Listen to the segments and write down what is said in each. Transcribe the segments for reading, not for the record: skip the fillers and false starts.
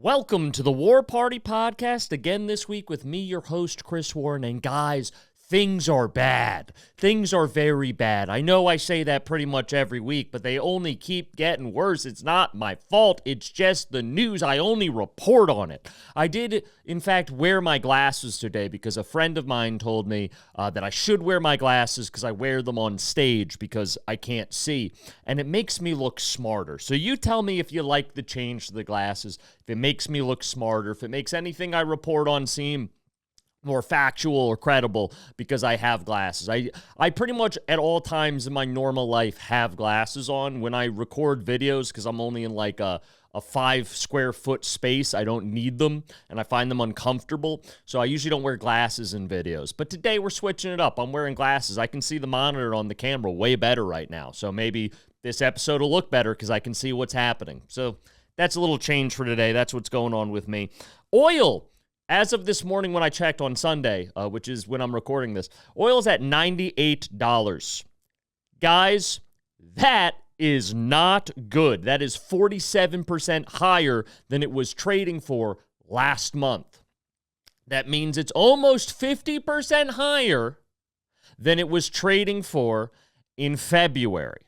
Welcome to the War Party Podcast, again this week with me, your host, Chris Warren. And guys, things are bad. Things are very bad. I know I say that pretty much every week, but they only keep getting worse. It's not my fault. It's just the news. I only report on it. I did, in fact, wear my glasses today because a friend of mine told me that I should wear my glasses because I wear them on stage because I can't see, and it makes me look smarter. So you tell me if you like the change to the glasses, if it makes me look smarter, if it makes anything I report on seem more factual or credible because I have glasses. I pretty much at all times in my normal life have glasses on. When I record videos, because I'm only in like a 5 square foot space, I don't need them, and I find them uncomfortable, so I usually don't wear glasses in videos. But today we're switching it up. I'm wearing glasses. I can see the monitor on the camera way better right now, so maybe this episode will look better because I can see what's happening. So that's a little change for today. That's what's going on with me. Oil. As of this morning when I checked on Sunday, which is when I'm recording this, oil's at $98. Guys, that is not good. That is 47% higher than it was trading for last month. That means it's almost 50% higher than it was trading for in February.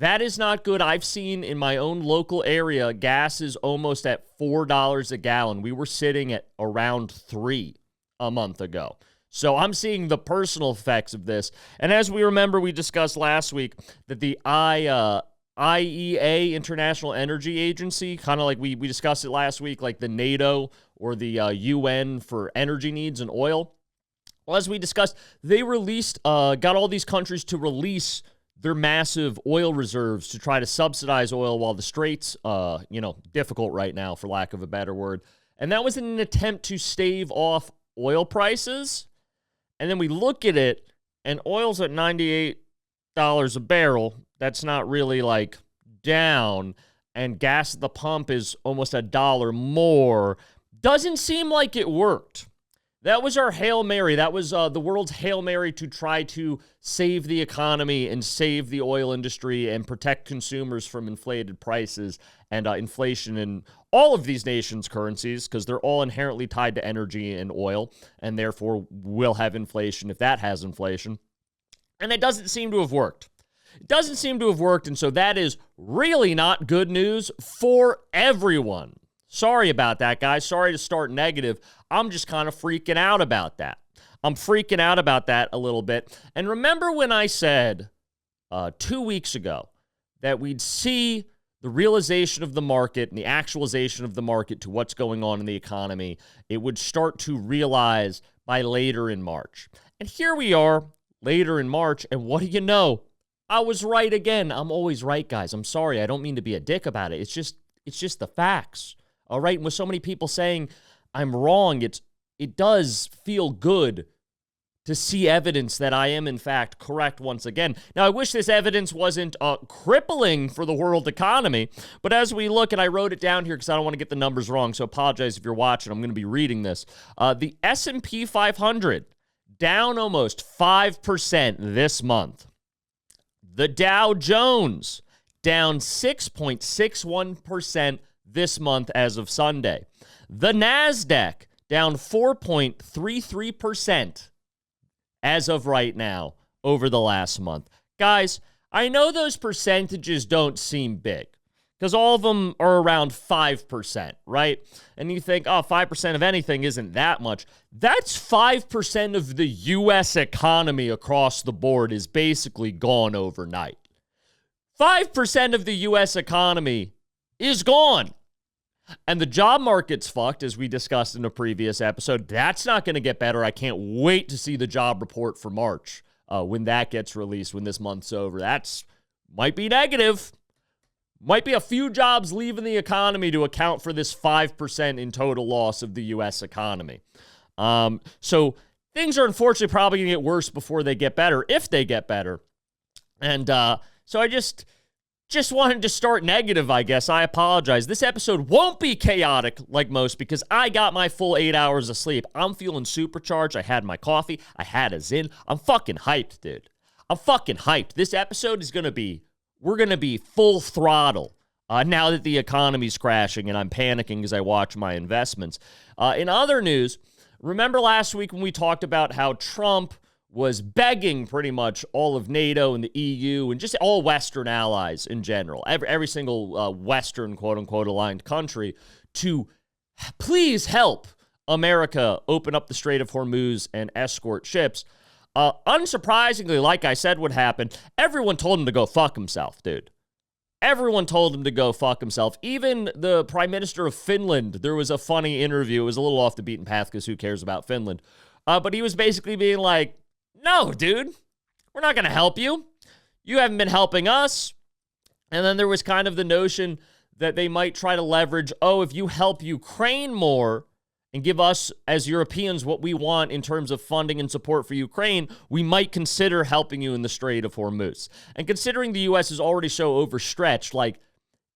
That is not good. I've seen in my own local area, gas is almost at $4 a gallon. We were sitting at around $3 a month ago. So I'm seeing the personal effects of this. And as we remember, we discussed last week that the IEA, International Energy Agency, kind of like we discussed it last week, like the NATO or the UN for energy needs and oil. Well, as we discussed, they released, got all these countries to release their massive oil reserves to try to subsidize oil while the straits, difficult right now, for lack of a better word. And that was in an attempt to stave off oil prices. And then we look at it, and oil's at $98 a barrel. That's not really, like, down. And gas at the pump is almost $1 more. Doesn't seem like it worked. That was our Hail Mary. That was the world's Hail Mary to try to save the economy and save the oil industry and protect consumers from inflated prices and inflation in all of these nations' currencies, because they're all inherently tied to energy and oil, and therefore will have inflation if that has inflation. And it doesn't seem to have worked. It doesn't seem to have worked, and so that is really not good news for everyone. Sorry about that, guys. Sorry to start negative. I'm just kind of freaking out about that. I'm freaking out about that a little bit. And remember when I said 2 weeks ago that we'd see the realization of the market and the actualization of the market to what's going on in the economy, it would start to realize by later in March. And here we are, later in March, and what do you know? I was right again. I'm always right, guys. I'm sorry. I don't mean to be a dick about it. It's just the facts. All right, and with so many people saying I'm wrong, it does feel good to see evidence that I am, in fact, correct once again. Now, I wish this evidence wasn't crippling for the world economy, but as we look, and I wrote it down here because I don't want to get the numbers wrong, so apologize if you're watching. I'm going to be reading this. The S&P 500, down almost 5% this month. The Dow Jones, down 6.61% this month as of Sunday. The NASDAQ down 4.33% as of right now over the last month. Guys, I know those percentages don't seem big because all of them are around 5%, right? And you think, 5% of anything isn't that much. That's 5% of the U.S. economy across the board is basically gone overnight. 5% of the U.S. economy is gone. And the job market's fucked, as we discussed in a previous episode. That's not going to get better. I can't wait to see the job report for March when that gets released, when this month's over. That's might be negative. Might be a few jobs leaving the economy to account for this 5% in total loss of the U.S. economy. So things are unfortunately probably going to get worse before they get better, if they get better. And so I just wanted to start negative, I guess. I apologize. This episode won't be chaotic like most because I got my full 8 hours of sleep. I'm feeling supercharged. I had my coffee. I had a Zyn. I'm fucking hyped, dude. I'm fucking hyped. This episode is going to be, we're going to be full throttle now that the economy's crashing and I'm panicking as I watch my investments. In other news, remember last week when we talked about how Trump was begging pretty much all of NATO and the EU and just all Western allies in general, every single Western quote-unquote aligned country to please help America open up the Strait of Hormuz and escort ships. Unsurprisingly, like I said would happen, everyone told him to go fuck himself, dude. Everyone told him to go fuck himself. Even the Prime Minister of Finland, there was a funny interview. It was a little off the beaten path because who cares about Finland? But he was basically being like, no, dude, we're not going to help you. You haven't been helping us. And then there was kind of the notion that they might try to leverage, if you help Ukraine more and give us as Europeans what we want in terms of funding and support for Ukraine, we might consider helping you in the Strait of Hormuz. And considering the U.S. is already so overstretched, like,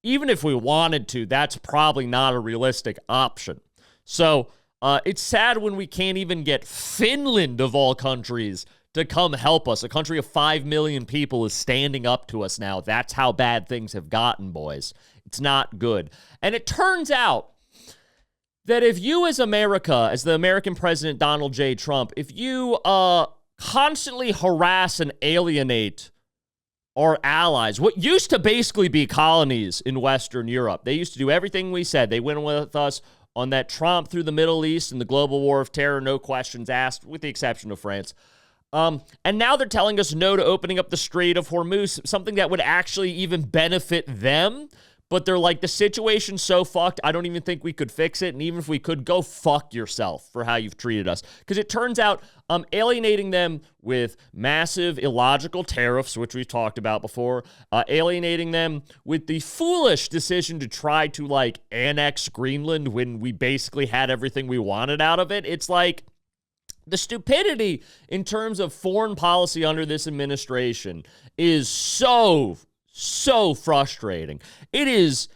even if we wanted to, that's probably not a realistic option. So it's sad when we can't even get Finland, of all countries, to come help us. A country of 5 million people is standing up to us now. That's how bad things have gotten, boys. It's not good. And it turns out that if you as America, as the American President Donald J. Trump, if you constantly harass and alienate our allies, what used to basically be colonies in Western Europe, they used to do everything we said. They went with us on that tromp through the Middle East and the global war of terror, no questions asked, with the exception of France. And now they're telling us no to opening up the Strait of Hormuz, something that would actually even benefit them. But they're like, the situation's so fucked, I don't even think we could fix it. And even if we could, go fuck yourself for how you've treated us. Because it turns out alienating them with massive illogical tariffs, which we've talked about before, alienating them with the foolish decision to try to, like, annex Greenland when we basically had everything we wanted out of it. It's like the stupidity in terms of foreign policy under this administration is so frustrating. It is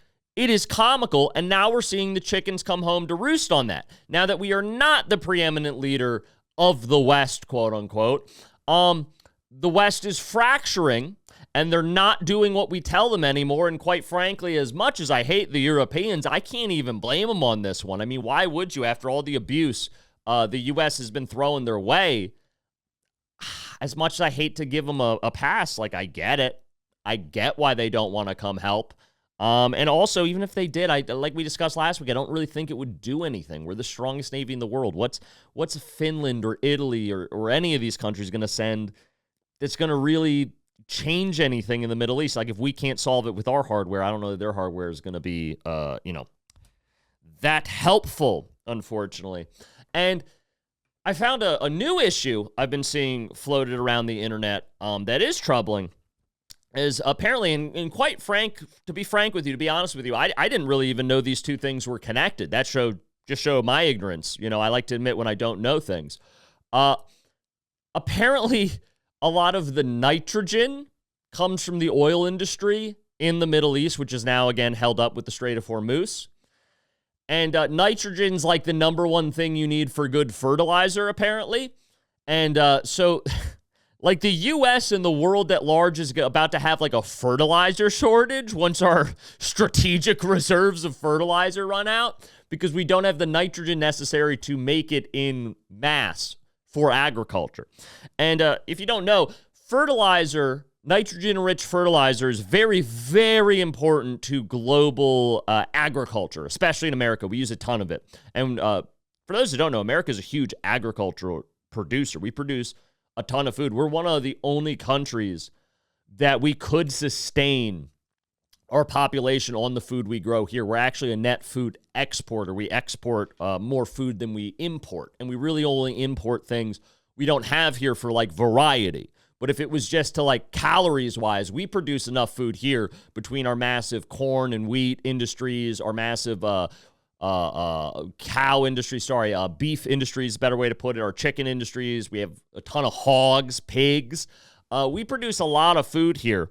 comical, and now we're seeing the chickens come home to roost on that. Now that we are not the preeminent leader of the West, quote unquote, the West is fracturing, and they're not doing what we tell them anymore. And quite frankly, as much as I hate the Europeans, I can't even blame them on this one. I mean, why would you, after all the abuse the U.S. has been throwing their way? As much as I hate to give them a pass, like, I get it. I get why they don't want to come help. And also, even if they did, like we discussed last week, I don't really think it would do anything. We're the strongest Navy in the world. What's Finland or Italy or any of these countries going to send that's going to really change anything in the Middle East? Like, if we can't solve it with our hardware, I don't know that their hardware is going to be, that helpful, unfortunately. And I found a new issue I've been seeing floated around the internet that is troubling. Is apparently, and quite frank, to be frank with you, to be honest with you, I didn't really even know these two things were connected. That just showed my ignorance. You know, I like to admit when I don't know things. Apparently, a lot of the nitrogen comes from the oil industry in the Middle East, which is now, again, held up with the Strait of Hormuz. And nitrogen's like the number one thing you need for good fertilizer, apparently. And so... Like, the U.S. and the world at large is about to have, like, a fertilizer shortage once our strategic reserves of fertilizer run out because we don't have the nitrogen necessary to make it in mass for agriculture. And if you don't know, fertilizer, nitrogen-rich fertilizer is very, very important to global agriculture, especially in America. We use a ton of it. And for those who don't know, America is a huge agricultural producer. We produce a ton of food. We're one of the only countries that we could sustain our population on the food we grow here. We're actually a net food exporter. We export more food than we import, and we really only import things we don't have here for, like, variety. But if it was just to, like, calories-wise, we produce enough food here between our massive corn and wheat industries, our massive cow industry, beef industry is a better way to put it, our chicken industries. We have a ton of hogs, pigs. We produce a lot of food here.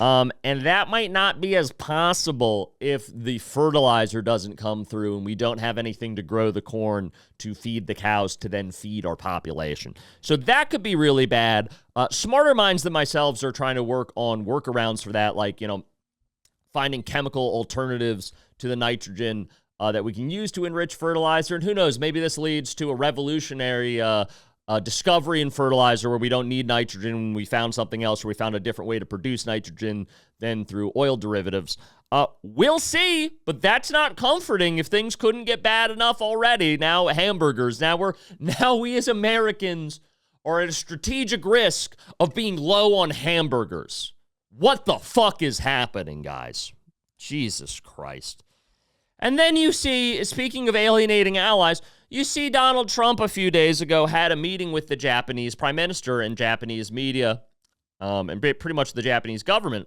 And that might not be as possible if the fertilizer doesn't come through and we don't have anything to grow the corn to feed the cows to then feed our population. So that could be really bad. Smarter minds than myself are trying to work on workarounds for that, like, finding chemical alternatives to the nitrogen that we can use to enrich fertilizer. And who knows, maybe this leads to a revolutionary discovery in fertilizer where we don't need nitrogen when we found something else, or we found a different way to produce nitrogen than through oil derivatives. We'll see, but that's not comforting if things couldn't get bad enough already. Now hamburgers, now we as Americans are at a strategic risk of being low on hamburgers. What the fuck is happening, guys? Jesus Christ. And then you see, speaking of alienating allies, you see Donald Trump a few days ago had a meeting with the Japanese prime minister and Japanese media, and pretty much the Japanese government.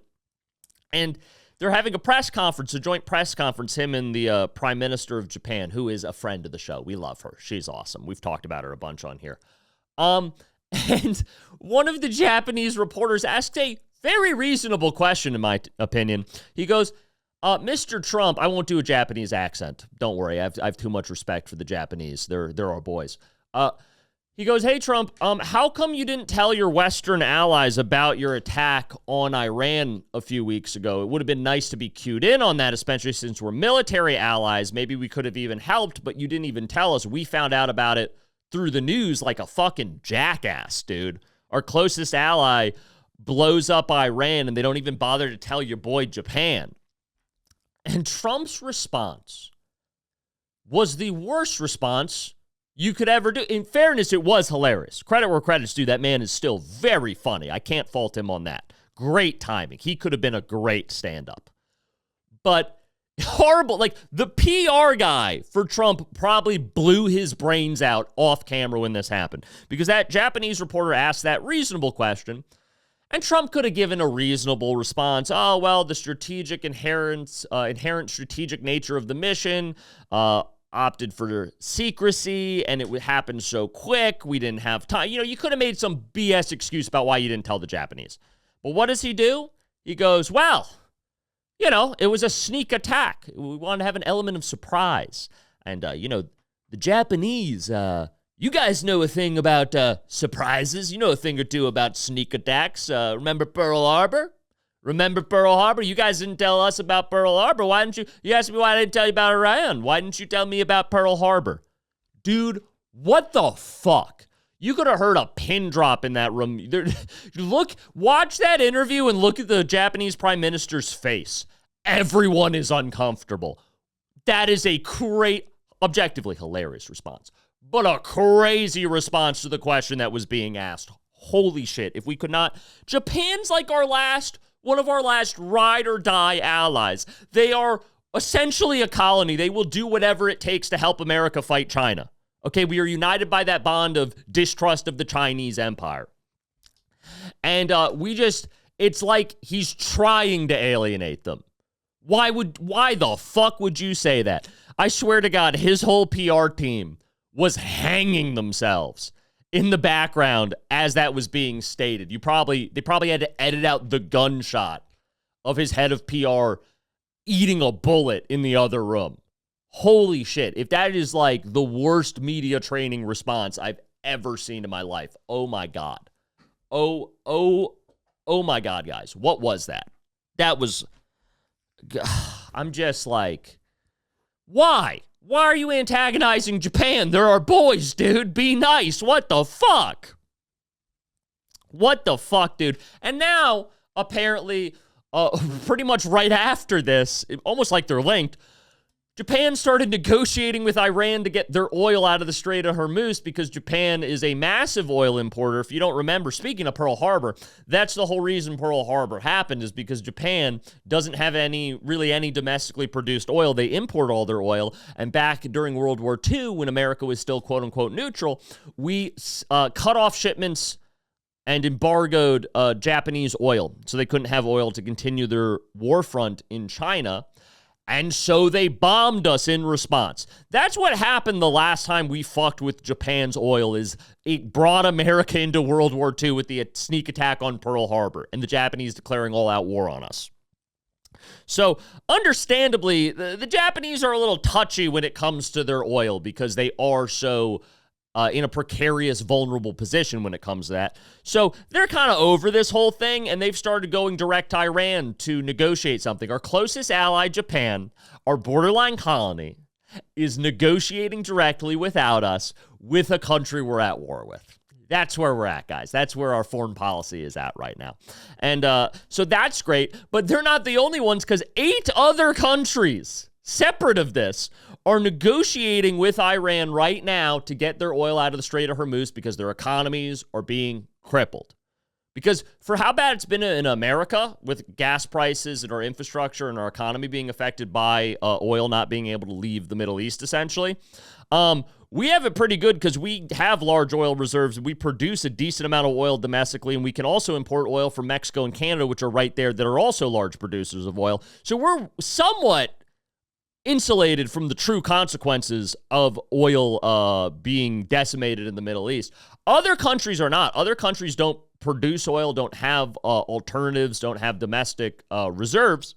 And they're having a press conference, a joint press conference, him and the prime minister of Japan, who is a friend of the show. We love her. She's awesome. We've talked about her a bunch on here. And one of the Japanese reporters asked a very reasonable question, in my opinion. He goes, Mr. Trump, I won't do a Japanese accent. Don't worry. I have too much respect for the Japanese. They're our boys. He goes, hey, Trump, how come you didn't tell your Western allies about your attack on Iran a few weeks ago? It would have been nice to be cued in on that, especially since we're military allies. Maybe we could have even helped, but you didn't even tell us. We found out about it through the news like a fucking jackass, dude. Our closest ally blows up Iran, and they don't even bother to tell your boy Japan. And Trump's response was the worst response you could ever do. In fairness, it was hilarious. Credit where credit's due. That man is still very funny. I can't fault him on that. Great timing. He could have been a great stand-up. But horrible. Like, the PR guy for Trump probably blew his brains out off camera when this happened, because that Japanese reporter asked that reasonable question. And Trump could have given a reasonable response. Oh, well, the inherent strategic nature of the mission opted for secrecy, and it happened so quick, we didn't have time. You know, you could have made some BS excuse about why you didn't tell the Japanese. But what does he do? He goes, well, you know, it was a sneak attack. We wanted to have an element of surprise. And, you know, the Japanese... you guys know a thing about surprises. You know a thing or two about sneak attacks. Remember Pearl Harbor? You guys didn't tell us about Pearl Harbor. Why didn't you? You asked me why I didn't tell you about Iran. Why didn't you tell me about Pearl Harbor? Dude, what the fuck? You could have heard a pin drop in that room. Watch that interview and look at the Japanese prime minister's face. Everyone is uncomfortable. That is a great, objectively hilarious response. But a crazy response to the question that was being asked. Holy shit. If we could not... Japan's like one of our last ride or die allies. They are essentially a colony. They will do whatever it takes to help America fight China. Okay, we are united by that bond of distrust of the Chinese empire. And it's like he's trying to alienate them. Why the fuck would you say that? I swear to God, his whole PR team was hanging themselves in the background as that was being stated. They probably had to edit out the gunshot of his head of PR eating a bullet in the other room. Holy shit. If that is like the worst media training response I've ever seen in my life. Oh my God. Oh my God, guys. What was that? That was... I'm just like, why? Why are you antagonizing Japan? They're our boys, dude. Be nice. What the fuck? What the fuck, dude? And now, apparently, pretty much right after this, almost like they're linked, Japan started negotiating with Iran to get their oil out of the Strait of Hormuz because Japan is a massive oil importer. If you don't remember, speaking of Pearl Harbor, that's the whole reason Pearl Harbor happened, is because Japan doesn't have any domestically produced oil. They import all their oil. And back during World War II, when America was still quote unquote neutral, we cut off shipments and embargoed Japanese oil. So they couldn't have oil to continue their war front in China. And so they bombed us in response. That's what happened the last time we fucked with Japan's oil, is it brought America into World War II with the sneak attack on Pearl Harbor and the Japanese declaring all-out war on us. So, understandably, the Japanese are a little touchy when it comes to their oil because they are so in a precarious, vulnerable position when it comes to that. So they're kind of over this whole thing, and they've started going direct to Iran to negotiate something. Our closest ally, Japan, our borderline colony, is negotiating directly without us with a country we're at war with. That's where we're at, guys. That's where our foreign policy is at right now. And so that's great, but they're not the only ones, because 8 other countries, separate of this, are negotiating with Iran right now to get their oil out of the Strait of Hormuz because their economies are being crippled. Because for how bad it's been in America with gas prices and our infrastructure and our economy being affected by oil not being able to leave the Middle East, essentially, we have it pretty good because we have large oil reserves. We produce a decent amount of oil domestically, and we can also import oil from Mexico and Canada, which are right there, that are also large producers of oil. So we're somewhat insulated from the true consequences of oil being decimated in the Middle East. Other countries are not. Other countries don't produce oil, don't have alternatives, don't have domestic reserves.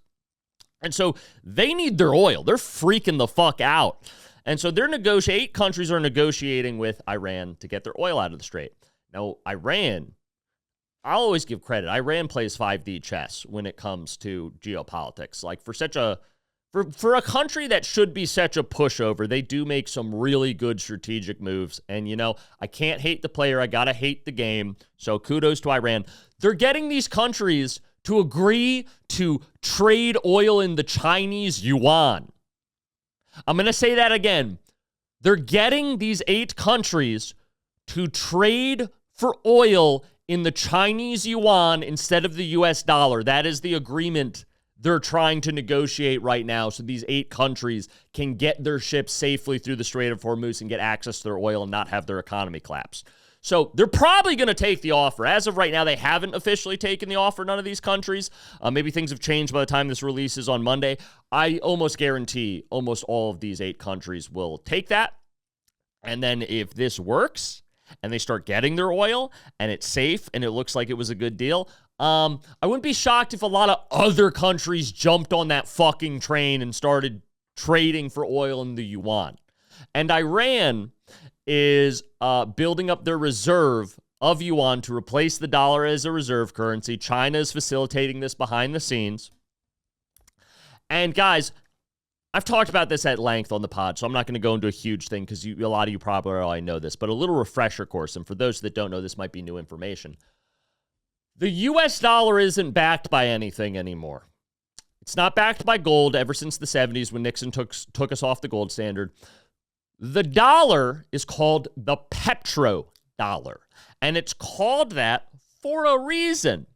And so they need their oil. They're freaking the fuck out. And so 8 countries are negotiating with Iran to get their oil out of the Strait. Now, Iran, I'll always give credit. Iran plays 5D chess when it comes to geopolitics. Like, for a country that should be such a pushover, they do make some really good strategic moves. And, I can't hate the player. I got to hate the game. So kudos to Iran. They're getting these countries to agree to trade oil in the Chinese yuan. I'm going to say that again. They're getting these 8 countries to trade for oil in the Chinese yuan instead of the US dollar. That is the agreement they're trying to negotiate right now, so these 8 countries can get their ships safely through the Strait of Hormuz and get access to their oil and not have their economy collapse. So they're probably going to take the offer. As of right now, they haven't officially taken the offer, none of these countries. Maybe things have changed by the time this releases on Monday. I almost guarantee almost all of these 8 countries will take that. And then if this works and they start getting their oil and it's safe and it looks like it was a good deal, I wouldn't be shocked if a lot of other countries jumped on that fucking train and started trading for oil in the yuan. And Iran is building up their reserve of yuan to replace the dollar as a reserve currency. China is facilitating this behind the scenes. And guys, I've talked about this at length on the pod, so I'm not going to go into a huge thing because a lot of you probably already know this, but a little refresher course, and for those that don't know, this might be new information. The U.S. dollar isn't backed by anything anymore. It's not backed by gold ever since the 70s when Nixon took us off the gold standard. The dollar is called the Petro dollar, and it's called that for a reason.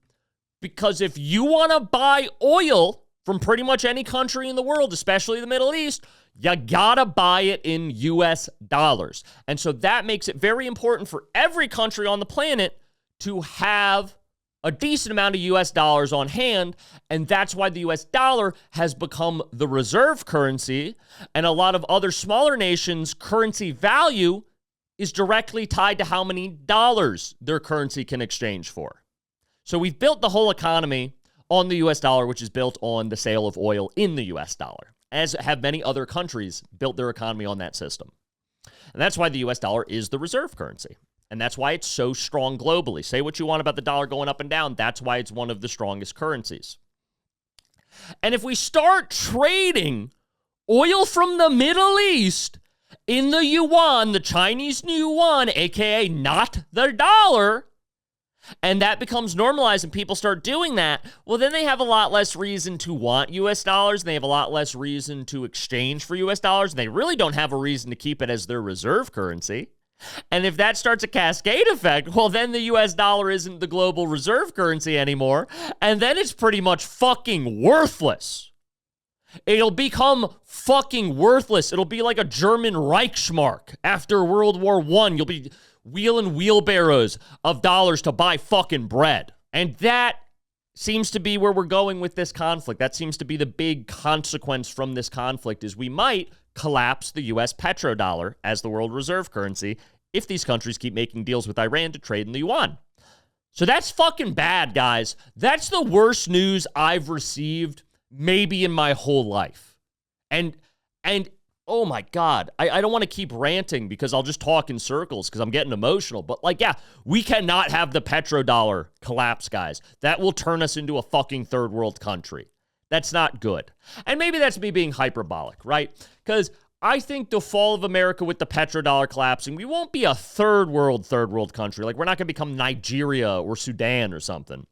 Because if you want to buy oil from pretty much any country in the world, especially the Middle East, you gotta buy it in U.S. dollars. And so that makes it very important for every country on the planet to have a decent amount of U.S. dollars on hand, and that's why the U.S. dollar has become the reserve currency, and a lot of other smaller nations' currency value is directly tied to how many dollars their currency can exchange for. So we've built the whole economy on the U.S. dollar, which is built on the sale of oil in the U.S. dollar, as have many other countries built their economy on that system. And that's why the U.S. dollar is the reserve currency. And that's why it's so strong globally. Say what you want about the dollar going up and down. That's why it's one of the strongest currencies. And if we start trading oil from the Middle East in the yuan, the Chinese yuan, aka not the dollar, and that becomes normalized and people start doing that, well, then they have a lot less reason to want U.S. dollars, and they have a lot less reason to exchange for U.S. dollars, and they really don't have a reason to keep it as their reserve currency. And if that starts a cascade effect, well, then the U.S. dollar isn't the global reserve currency anymore, and then it's pretty much fucking worthless. It'll become fucking worthless. It'll be like a German Reichsmark after World War I. You'll be wheeling wheelbarrows of dollars to buy fucking bread. And that seems to be where we're going with this conflict. That seems to be the big consequence from this conflict, is we might collapse the U.S. petrodollar as the world reserve currency if these countries keep making deals with Iran to trade in the yuan. So that's fucking bad, guys. That's the worst news I've received maybe in my whole life. And Oh my God. I don't want to keep ranting because I'll just talk in circles because I'm getting emotional. But like, yeah, we cannot have the petrodollar collapse, guys. That will turn us into a fucking third world country. That's not good. And maybe that's me being hyperbolic, right? Because I think the fall of America with the petrodollar collapsing, we won't be a third world country. Like, we're not going to become Nigeria or Sudan or something.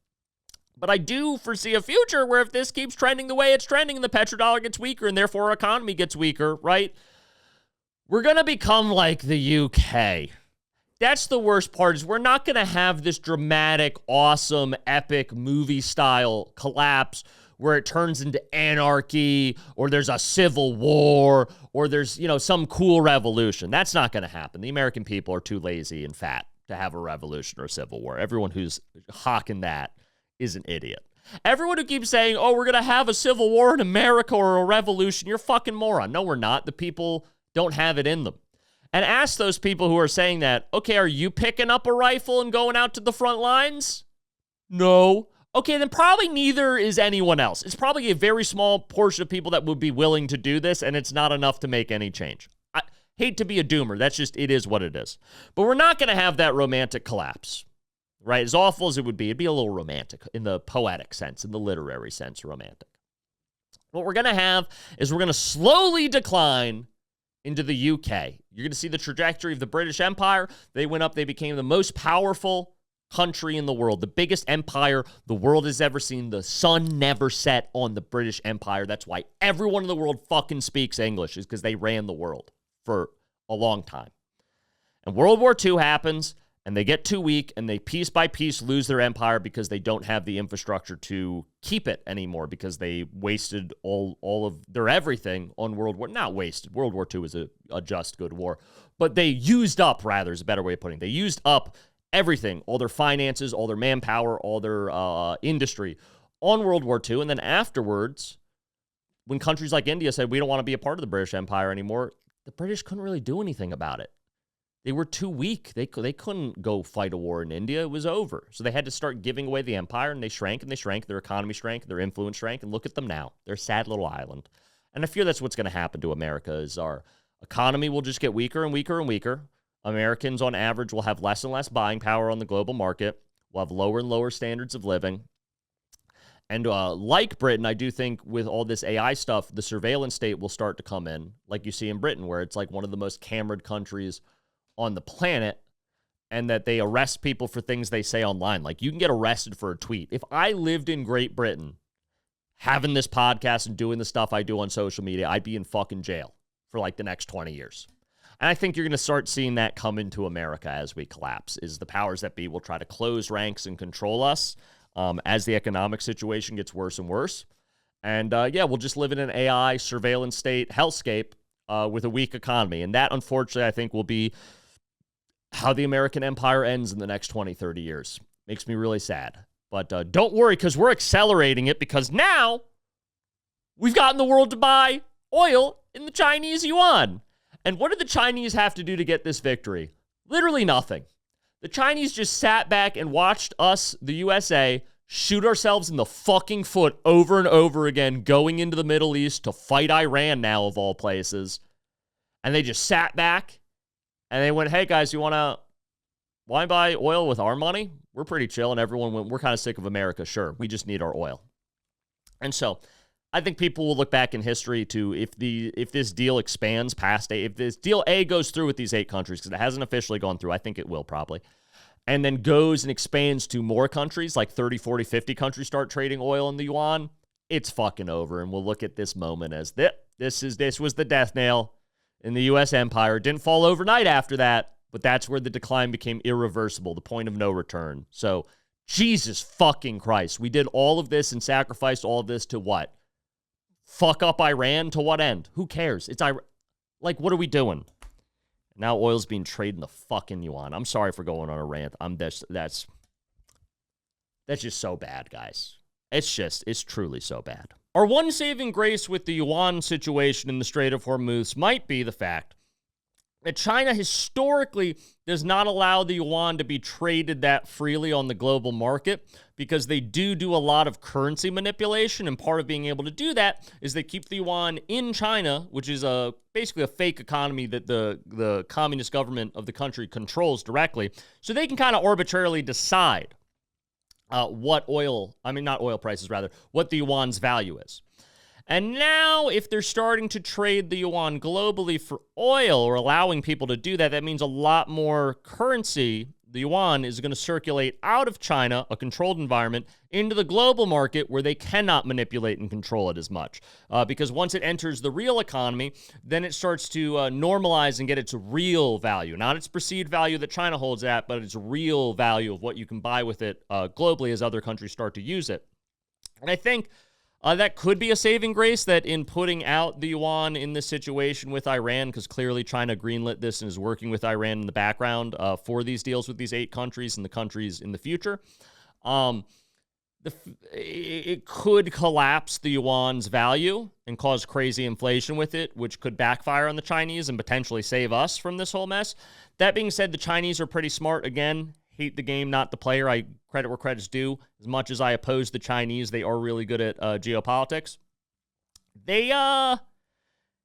But I do foresee a future where if this keeps trending the way it's trending and the petrodollar gets weaker and therefore our economy gets weaker, right? We're going to become like the UK. That's the worst part, is we're not going to have this dramatic, awesome, epic movie-style collapse where it turns into anarchy or there's a civil war or there's, some cool revolution. That's not going to happen. The American people are too lazy and fat to have a revolution or a civil war. Everyone who's hawking that is an idiot. Everyone who keeps saying, oh, we're going to have a civil war in America or a revolution, you're a fucking moron. No, we're not. The people don't have it in them. And ask those people who are saying that, okay, are you picking up a rifle and going out to the front lines? No. Okay, then probably neither is anyone else. It's probably a very small portion of people that would be willing to do this, and it's not enough to make any change. I hate to be a doomer. That's just, it is what it is. But we're not going to have that romantic collapse. Right? As awful as it would be, it'd be a little romantic in the poetic sense, in the literary sense, romantic. What we're going to have is we're going to slowly decline into the UK. You're going to see the trajectory of the British Empire. They went up. They became the most powerful country in the world, the biggest empire the world has ever seen. The sun never set on the British Empire. That's why everyone in the world fucking speaks English, is because they ran the world for a long time. And World War II happens, and they get too weak, and they piece by piece lose their empire because they don't have the infrastructure to keep it anymore, because they wasted all of their everything on World War. Not wasted. World War II was a just good war. But they used up, rather, is a better way of putting it. They used up everything, all their finances, all their manpower, all their industry on World War II. And then afterwards, when countries like India said, we don't want to be a part of the British Empire anymore, the British couldn't really do anything about it. They were too weak. They couldn't go fight a war in India. It was over. So they had to start giving away the empire, and they shrank and they shrank. Their economy shrank, their influence shrank, and look at them now. They're a sad little island. And I fear that's what's going to happen to America, is our economy will just get weaker and weaker and weaker. Americans, on average, will have less and less buying power on the global market. We'll have lower and lower standards of living. And like Britain, I do think with all this AI stuff, the surveillance state will start to come in, like you see in Britain, where it's like one of the most camered countries on the planet, and that they arrest people for things they say online. Like, you can get arrested for a tweet. If I lived in Great Britain, having this podcast and doing the stuff I do on social media, I'd be in fucking jail for like the next 20 years. And I think you're going to start seeing that come into America as we collapse, is the powers that be will try to close ranks and control us as the economic situation gets worse and worse. And we'll just live in an AI surveillance state hellscape with a weak economy. And that, unfortunately, I think will be how the American empire ends in the next 20, 30 years. Makes me really sad. But don't worry, because we're accelerating it, because now we've gotten the world to buy oil in the Chinese yuan. And what did the Chinese have to do to get this victory? Literally nothing. The Chinese just sat back and watched us, the USA, shoot ourselves in the fucking foot over and over again, going into the Middle East to fight Iran now, of all places. And they just sat back and they went, hey guys, you want to buy oil with our money? We're pretty chill. And everyone went, we're kind of sick of America. Sure, we just need our oil. And so I think people will look back in history to, if this deal expands past if this deal A goes through with these 8 countries, because it hasn't officially gone through, I think it will probably, and then goes and expands to more countries, like 30, 40, 50 countries start trading oil in the yuan, it's fucking over. And we'll look at this moment as this was the death nail in the U.S. empire. It didn't fall overnight after that, but that's where the decline became irreversible, the point of no return. So, Jesus fucking Christ. We did all of this and sacrificed all of this to what? Fuck up Iran? To what end? Who cares? It's Iran. Like, what are we doing? Now oil's being traded in the fucking yuan. I'm sorry for going on a rant. That's just so bad, guys. It's truly so bad. Our one saving grace with the yuan situation in the Strait of Hormuz might be the fact that China historically does not allow the yuan to be traded that freely on the global market because they do a lot of currency manipulation. And part of being able to do that is they keep the yuan in China, which is basically a fake economy that the communist government of the country controls directly. So they can kind of arbitrarily decide what the yuan's value is. And now, if they're starting to trade the yuan globally for oil or allowing people to do that, that means a lot more currency, the yuan, is going to circulate out of China, a controlled environment, into the global market where they cannot manipulate and control it as much. Because once it enters the real economy, then it starts to normalize and get its real value. Not its perceived value that China holds at, but its real value of what you can buy with it globally as other countries start to use it. And I think that could be a saving grace, that in putting out the yuan in this situation with Iran, because clearly China greenlit this and is working with Iran in the background for these deals with these 8 countries and the countries in the future, it could collapse the yuan's value and cause crazy inflation with it, which could backfire on the Chinese and potentially save us from this whole mess. That being said, the Chinese are pretty smart. Again, hate the game, not the player. I credit where credit's due. As much as I oppose the Chinese, they are really good at geopolitics. They,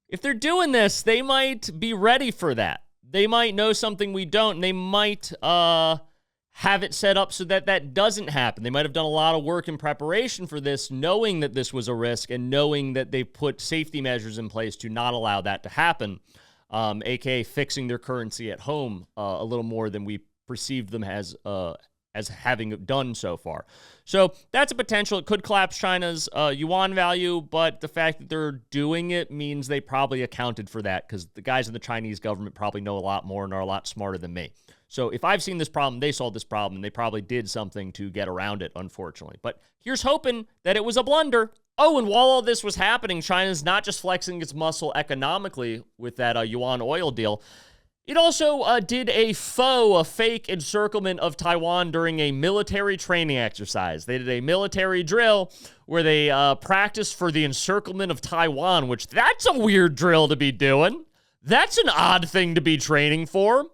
if they're doing this, they might be ready for that. They might know something we don't, and they might have it set up so that that doesn't happen. They might have done a lot of work in preparation for this, knowing that this was a risk and knowing that they put safety measures in place to not allow that to happen, aka fixing their currency at home a little more than we perceived them as having done so far. So that's a potential. It could collapse China's yuan value, but the fact that they're doing it means they probably accounted for that, because the guys in the Chinese government probably know a lot more and are a lot smarter than me. So if I've seen this problem, they saw this problem, and they probably did something to get around it, unfortunately. But here's hoping that it was a blunder. Oh, and while all this was happening, China's not just flexing its muscle economically with that yuan oil deal. It also did a fake encirclement of Taiwan during a military training exercise. They did a military drill where they practiced for the encirclement of Taiwan, which that's a weird drill to be doing. That's an odd thing to be training for.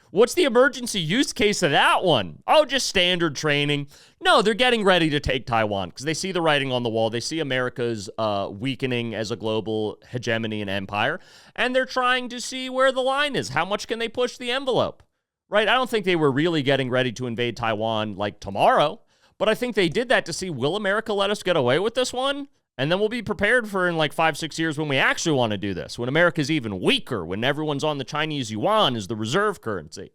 What's the emergency use case of that one? Oh, just standard training. No, they're getting ready to take Taiwan because they see the writing on the wall. They see America's weakening as a global hegemony and empire, and they're trying to see where the line is. How much can they push the envelope? Right? I don't think they were really getting ready to invade Taiwan like tomorrow, but I think they did that to see, will America let us get away with this one? And then we'll be prepared for in like 5-6 years when we actually want to do this, when America's even weaker, when everyone's on the Chinese yuan as the reserve currency.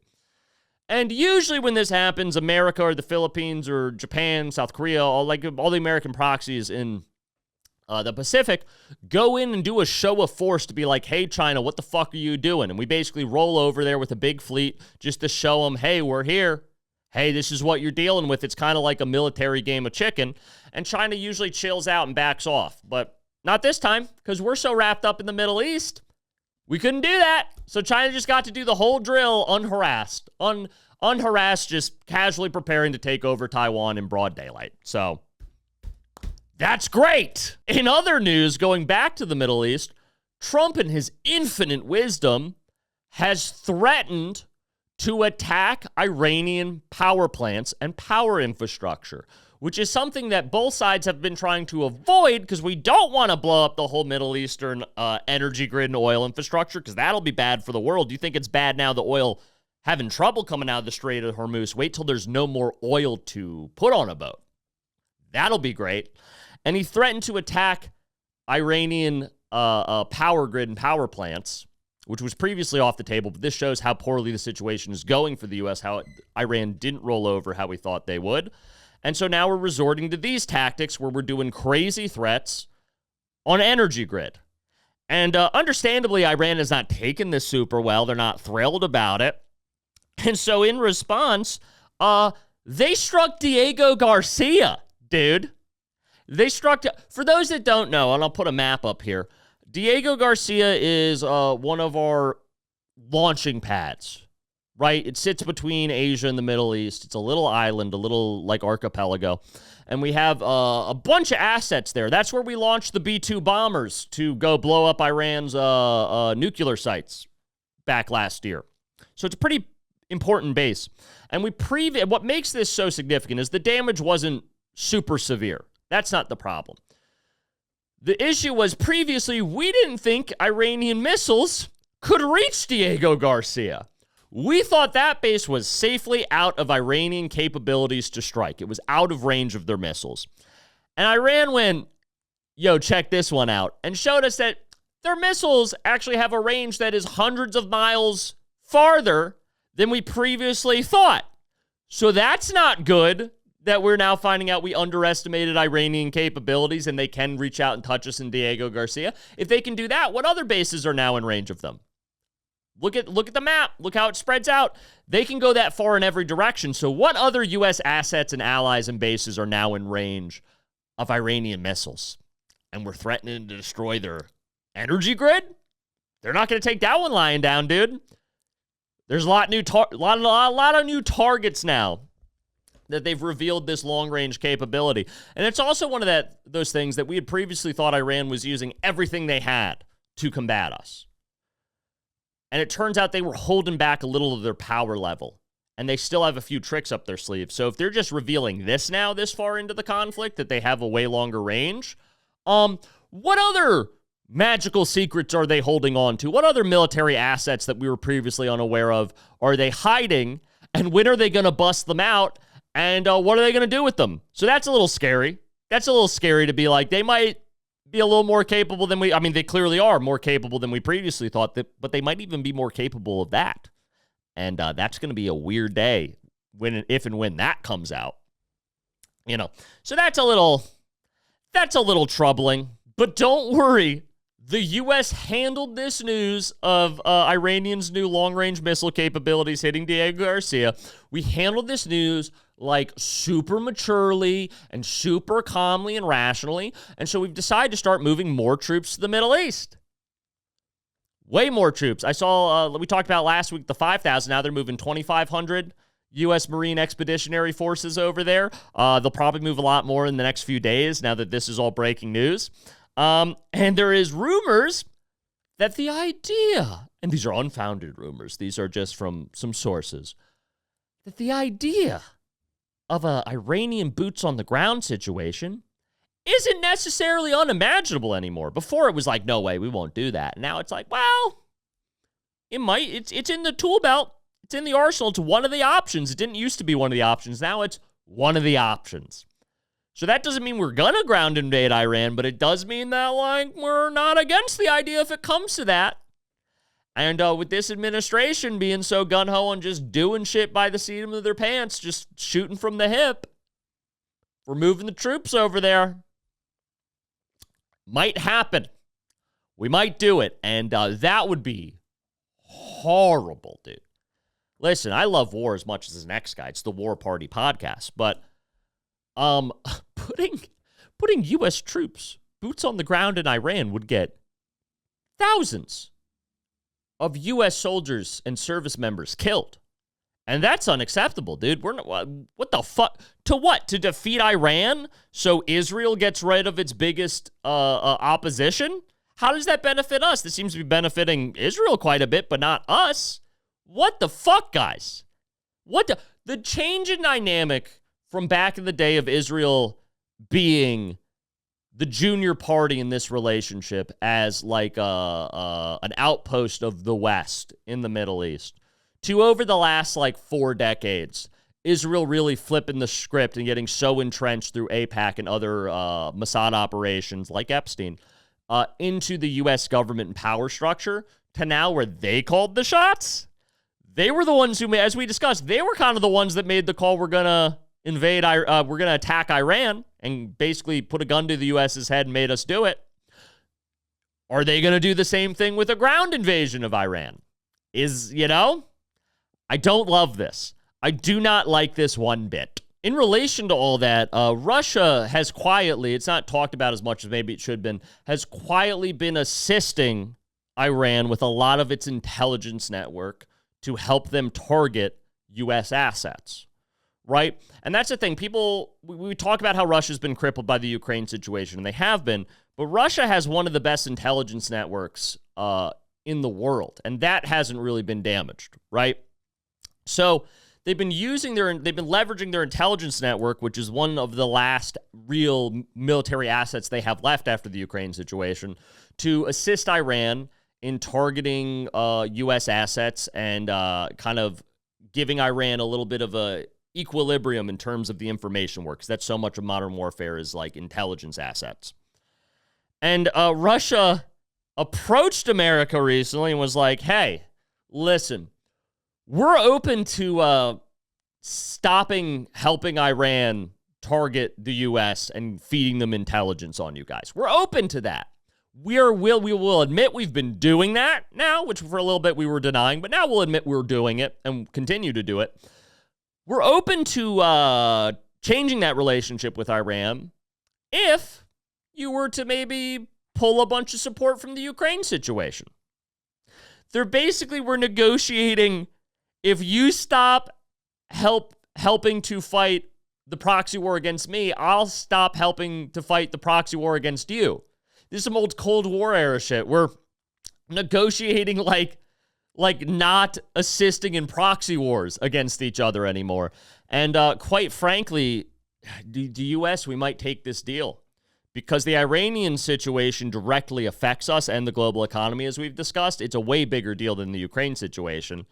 And usually when this happens, America or the Philippines or Japan, South Korea, all the American proxies in the Pacific go in and do a show of force to be like, hey, China, what the fuck are you doing? And we basically roll over there with a big fleet just to show them, hey, we're here. Hey, this is what you're dealing with. It's kind of like a military game of chicken. And China usually chills out and backs off. But not this time, because we're so wrapped up in the Middle East. We couldn't do that. So China just got to do the whole drill unharassed. Unharassed, just casually preparing to take over Taiwan in broad daylight. So that's great. In other news, going back to the Middle East, Trump in his infinite wisdom has threatened to attack Iranian power plants and power infrastructure, which is something that both sides have been trying to avoid because we don't want to blow up the whole Middle Eastern energy grid and oil infrastructure, because that'll be bad for the world. You think it's bad now, the oil having trouble coming out of the Strait of Hormuz? Wait till there's no more oil to put on a boat. That'll be great. And he threatened to attack Iranian power grid and power plants, which was previously off the table, but this shows how poorly the situation is going for the U.S., how Iran didn't roll over how we thought they would. And so now we're resorting to these tactics where we're doing crazy threats on energy grid. And understandably, Iran has not taken this super well. They're not thrilled about it. And so in response, they struck Diego Garcia, dude. They struck, for those that don't know, and I'll put a map up here, Diego Garcia is one of our launching pads, right? It sits between Asia and the Middle East. It's a little island, a little like archipelago. And we have a bunch of assets there. That's where we launched the B-2 bombers to go blow up Iran's nuclear sites back last year. So it's a pretty important base. And what makes this so significant is the damage wasn't super severe. That's not the problem. The issue was previously we didn't think Iranian missiles could reach Diego Garcia. We thought that base was safely out of Iranian capabilities to strike. It was out of range of their missiles. And Iran went, yo, check this one out, and showed us that their missiles actually have a range that is hundreds of miles farther than we previously thought. So that's not good that we're now finding out we underestimated Iranian capabilities and they can reach out and touch us in Diego Garcia. If they can do that, what other bases are now in range of them? Look at the map. Look how it spreads out. They can go that far in every direction. So what other U.S. assets and allies and bases are now in range of Iranian missiles? And we're threatening to destroy their energy grid? They're not going to take that one lying down, dude. There's a lot of new targets now that they've revealed this long-range capability. And it's also one of those things that we had previously thought Iran was using everything they had to combat us. And it turns out they were holding back a little of their power level. And they still have a few tricks up their sleeve. So if they're just revealing this now, this far into the conflict, that they have a way longer range, what other magical secrets are they holding on to? What other military assets that we were previously unaware of are they hiding? And when are they going to bust them out? And what are they going to do with them? So that's a little scary. That's a little scary to be like, they might be a little more capable than they clearly are more capable than we previously thought, but they might even be more capable of that. And that's going to be a weird day if and when that comes out. So that's a little troubling. But don't worry. The U.S. handled this news of Iranians' new long-range missile capabilities hitting Diego Garcia. We handled this news like super maturely and super calmly and rationally. And so we've decided to start moving more troops to the Middle East. Way more troops. I saw, we talked about last week, the 5,000. Now they're moving 2,500 U.S. Marine Expeditionary Forces over there. They'll probably move a lot more in the next few days now that this is all breaking news. And there is rumors that the idea, and these are unfounded rumors, these are just from some sources, that the idea of an Iranian boots on the ground situation isn't necessarily unimaginable anymore. Before it was like, no way, we won't do that. Now it's like, well, it might. It's in the tool belt. It's in the arsenal. It's one of the options. It didn't used to be one of the options. Now it's one of the options. So that doesn't mean we're going to ground invade Iran, but it does mean that, like, we're not against the idea if it comes to that. And with this administration being so gung-ho on just doing shit by the seat of their pants, just shooting from the hip, we're moving the troops over there. Might happen. We might do it. And that would be horrible, dude. Listen, I love war as much as this next guy. It's the War Party podcast. But putting U.S. troops, boots on the ground in Iran would get thousands of U.S. soldiers and service members killed. And that's unacceptable, dude. We're not, what the fuck? To what? To defeat Iran so Israel gets rid of its biggest opposition? How does that benefit us? This seems to be benefiting Israel quite a bit, but not us. What the fuck, guys? The change in dynamic from back in the day of Israel being the junior party in this relationship as like an outpost of the West in the Middle East, to over the last like 4 decades, Israel really flipping the script and getting so entrenched through AIPAC and other Mossad operations like Epstein into the U.S. government and power structure, to now where they called the shots. They were the ones who, as we discussed, they were kind of the ones that made the call, we're going to we're going to attack Iran, and basically put a gun to the U.S.'s head and made us do it. Are they going to do the same thing with a ground invasion of Iran? I don't love this. I do not like this one bit. In relation to all that, Russia has quietly, it's not talked about as much as maybe it should have been, has quietly been assisting Iran with a lot of its intelligence network to help them target U.S. assets, right? And that's the thing. We talk about how Russia's been crippled by the Ukraine situation, and they have been, but Russia has one of the best intelligence networks in the world, and that hasn't really been damaged, right? So they've been leveraging their intelligence network, which is one of the last real military assets they have left after the Ukraine situation, to assist Iran in targeting U.S. assets and kind of giving Iran a little bit of a equilibrium in terms of the information war, because that's so much of modern warfare is like intelligence assets. And Russia approached America recently and was like, hey, listen, we're open to stopping helping Iran target the U.S. and feeding them intelligence on you guys. We're open to that. We will admit we've been doing that now, which for a little bit we were denying, but now we'll admit we're doing it and continue to do it. We're open to changing that relationship with Iran if you were to maybe pull a bunch of support from the Ukraine situation. They're basically, we're negotiating, if you stop helping to fight the proxy war against me, I'll stop helping to fight the proxy war against you. This is some old Cold War era shit. We're negotiating like not assisting in proxy wars against each other anymore. And quite frankly, the U.S., we might take this deal because the Iranian situation directly affects us and the global economy, as we've discussed. It's a way bigger deal than the Ukraine situation.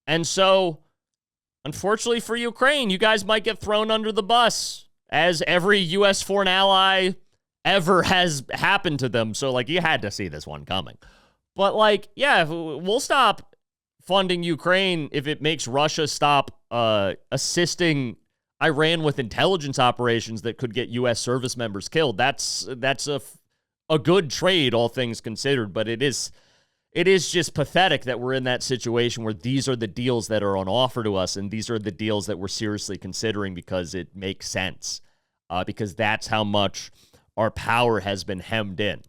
And so, unfortunately for Ukraine, you guys might get thrown under the bus, as every U.S. foreign ally ever has happened to them. So, like, you had to see this one coming. But, like, yeah, we'll stop funding Ukraine if it makes Russia stop assisting Iran with intelligence operations that could get U.S. service members killed. That's a good trade, all things considered. But it is just pathetic that we're in that situation where these are the deals that are on offer to us, and these are the deals that we're seriously considering because it makes sense, because that's how much our power has been hemmed in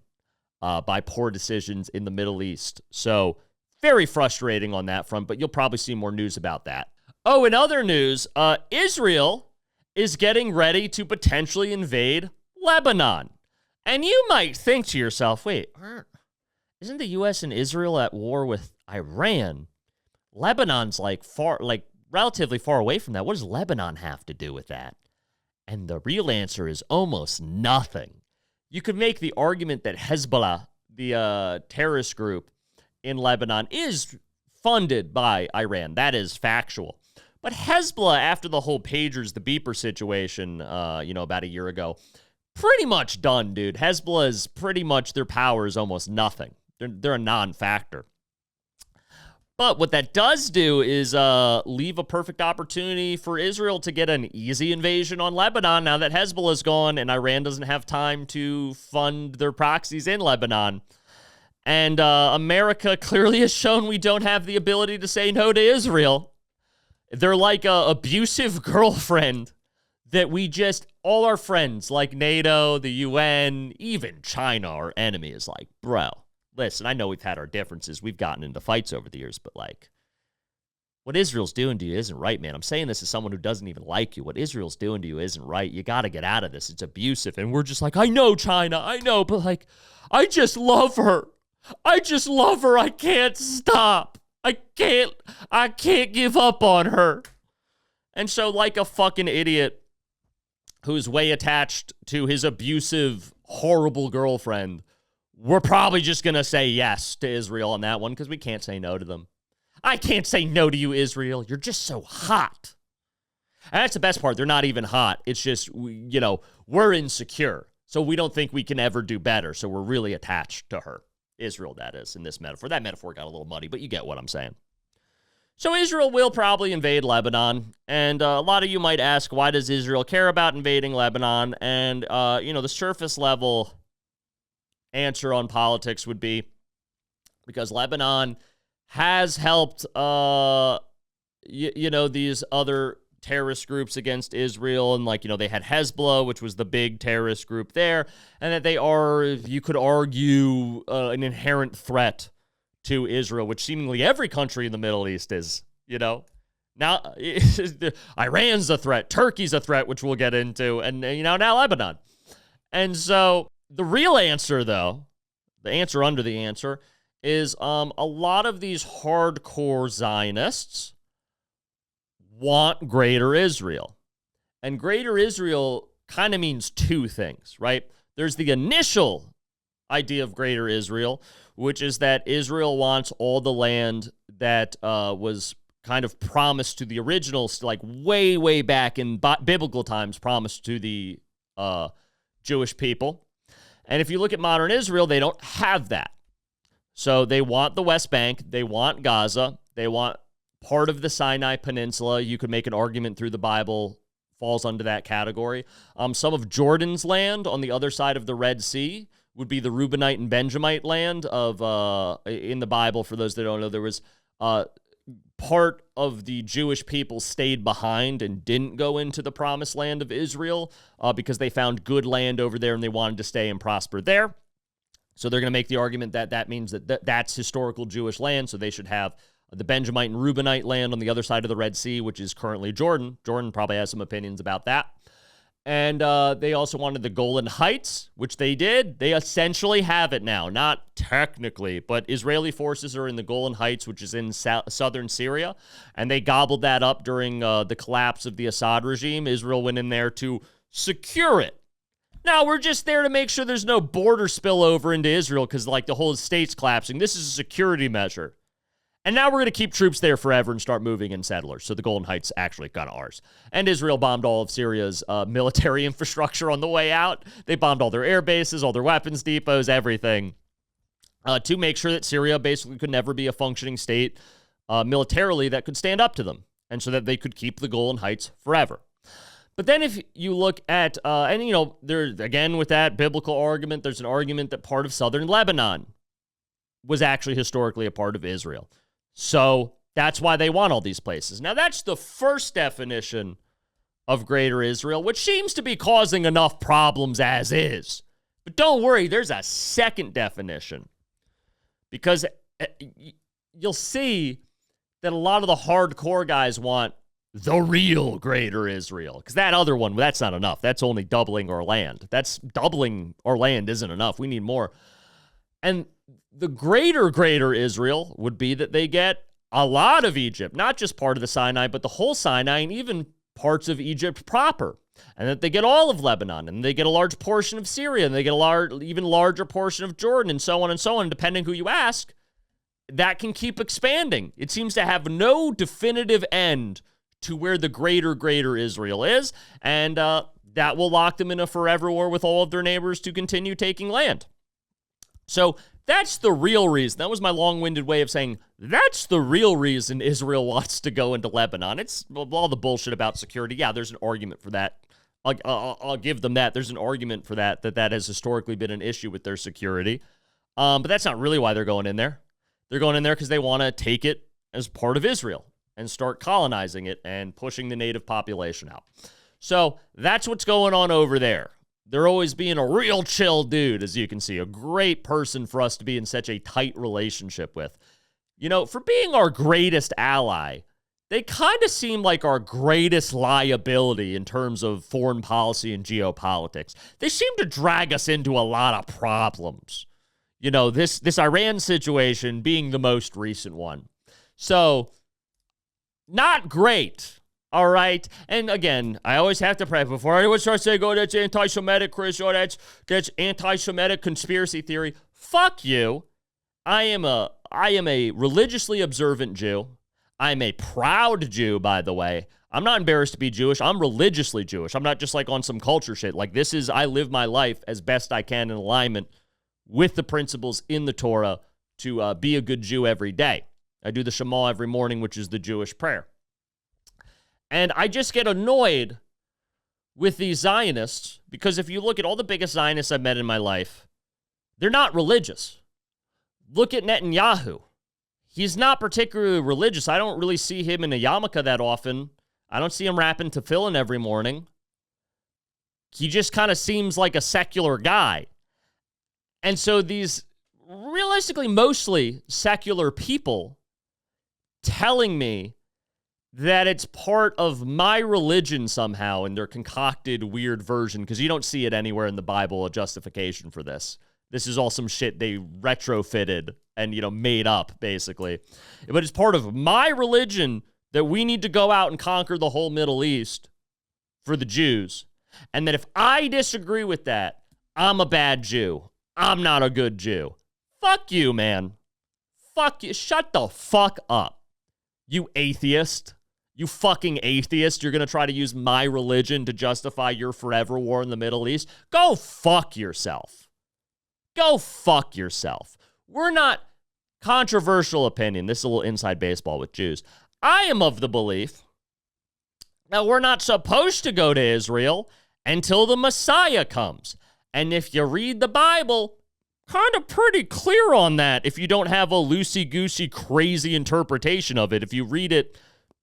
by poor decisions in the Middle East. So very frustrating on that front, but you'll probably see more news about that. Oh, in other news, Israel is getting ready to potentially invade Lebanon. And you might think to yourself, wait, isn't the U.S. and Israel at war with Iran? Lebanon's relatively far away from that. What does Lebanon have to do with that? And the real answer is almost nothing. You could make the argument that Hezbollah, the terrorist group in Lebanon, is funded by Iran. That is factual. But Hezbollah, after the whole pagers, the beeper situation, about a year ago, pretty much done, dude. Hezbollah is pretty much, their power is almost nothing. They're a non-factor. But what that does do is leave a perfect opportunity for Israel to get an easy invasion on Lebanon now that Hezbollah's gone and Iran doesn't have time to fund their proxies in Lebanon. And America clearly has shown we don't have the ability to say no to Israel. They're like a abusive girlfriend that all our friends like NATO, the UN, even China, our enemy, is like, bro, listen, I know we've had our differences. We've gotten into fights over the years, but like, what Israel's doing to you isn't right, man. I'm saying this as someone who doesn't even like you. What Israel's doing to you isn't right. You got to get out of this. It's abusive. And we're just like, I know, China, I know, but like, I just love her. I just love her. I can't stop. I can't give up on her. And so, like a fucking idiot who's way attached to his abusive, horrible girlfriend, we're probably just going to say yes to Israel on that one because we can't say no to them. I can't say no to you, Israel. You're just so hot. And that's the best part. They're not even hot. It's just, we're insecure. So we don't think we can ever do better. So we're really attached to her. Israel, that is, in this metaphor. That metaphor got a little muddy, but you get what I'm saying. So Israel will probably invade Lebanon. And a lot of you might ask, why does Israel care about invading Lebanon? And, the surface level answer on politics would be because Lebanon has helped, these other terrorist groups against Israel. And they had Hezbollah, which was the big terrorist group there. And that they are, you could argue, an inherent threat to Israel, which seemingly every country in the Middle East is, Now, Iran's a threat. Turkey's a threat, which we'll get into. And, now Lebanon. And so the real answer, though, the answer under the answer, is a lot of these hardcore Zionists want Greater Israel. And Greater Israel kind of means two things, right? There's the initial idea of Greater Israel, which is that Israel wants all the land that was kind of promised to the originals, like way, way back in biblical times, promised to the Jewish people. And if you look at modern Israel, they don't have that. So they want the West Bank, they want Gaza, they want part of the Sinai Peninsula. You could make an argument through the Bible falls under that category. Some of Jordan's land on the other side of the Red Sea would be the Reubenite and Benjamite land of in the Bible. For those that don't know, there was part of the Jewish people stayed behind and didn't go into the promised land of Israel because they found good land over there and they wanted to stay and prosper there. So they're going to make the argument that that means that that's historical Jewish land, so they should have the Benjamite and Reubenite land on the other side of the Red Sea, which is currently Jordan. Jordan probably has some opinions about that. And they also wanted the Golan Heights, which they did. They essentially have it now. Not technically, but Israeli forces are in the Golan Heights, which is in southern Syria. And they gobbled that up during the collapse of the Assad regime. Israel went in there to secure it. Now, we're just there to make sure there's no border spillover into Israel because, like, the whole state's collapsing. This is a security measure. And now we're going to keep troops there forever and start moving in settlers. So the Golan Heights actually got ours. And Israel bombed all of Syria's military infrastructure on the way out. They bombed all their air bases, all their weapons depots, everything, to make sure that Syria basically could never be a functioning state militarily that could stand up to them, and so that they could keep the Golan Heights forever. But then if you look at, and, you know, there again with that biblical argument, there's an argument that part of southern Lebanon was actually historically a part of Israel. So that's why they want all these places. Now, that's the first definition of Greater Israel, which seems to be causing enough problems as is. But don't worry, there's a second definition. Because you'll see that a lot of the hardcore guys want the real Greater Israel. Because that other one, that's not enough. That's only doubling our land. That's doubling our land isn't enough. We need more. And the greater Israel would be that they get a lot of Egypt, not just part of the Sinai, but the whole Sinai and even parts of Egypt proper. And that they get all of Lebanon, and they get a large portion of Syria, and they get even larger portion of Jordan, and so on and so on. Depending who you ask, that can keep expanding. It seems to have no definitive end to where the greater Israel is, and that will lock them in a forever war with all of their neighbors to continue taking land. So that's the real reason. That was my long-winded way of saying that's the real reason Israel wants to go into Lebanon. It's all the bullshit about security. Yeah, there's an argument for that. I'll give them that. There's an argument for that has historically been an issue with their security. But that's not really why they're going in there. They're going in there because they want to take it as part of Israel and start colonizing it and pushing the native population out. So that's what's going on over there. They're always being a real chill dude, as you can see. A great person for us to be in such a tight relationship with. You know, for being our greatest ally, they kind of seem like our greatest liability in terms of foreign policy and geopolitics. They seem to drag us into a lot of problems. You know, this Iran situation being the most recent one. So, not great. All right. And again, I always have to pray before anyone starts saying, oh, that's anti-Semitic, Chris, or that's anti-Semitic conspiracy theory. Fuck you. I am a religiously observant Jew. I'm a proud Jew, by the way. I'm not embarrassed to be Jewish. I'm religiously Jewish. I'm not just like on some culture shit. Like I live my life as best I can in alignment with the principles in the Torah to be a good Jew every day. I do the Shema every morning, which is the Jewish prayer. And I just get annoyed with these Zionists because if you look at all the biggest Zionists I've met in my life, they're not religious. Look at Netanyahu. He's not particularly religious. I don't really see him in a yarmulke that often. I don't see him rapping tefillin every morning. He just kind of seems like a secular guy. And so these realistically mostly secular people telling me that it's part of my religion somehow in their concocted weird version, because you don't see it anywhere in the Bible, a justification for this This is all some shit they retrofitted and, made up, basically. But it's part of my religion that we need to go out and conquer the whole Middle East for the Jews. And that if I disagree with that, I'm a bad Jew. I'm not a good Jew. Fuck you, man. Fuck you. Shut the fuck up. You atheist. You fucking atheist. You're going to try to use my religion to justify your forever war in the Middle East? Go fuck yourself. Go fuck yourself. We're not controversial opinion. This is a little inside baseball with Jews. I am of the belief that we're not supposed to go to Israel until the Messiah comes. And if you read the Bible, kind of pretty clear on that if you don't have a loosey-goosey, crazy interpretation of it. If you read it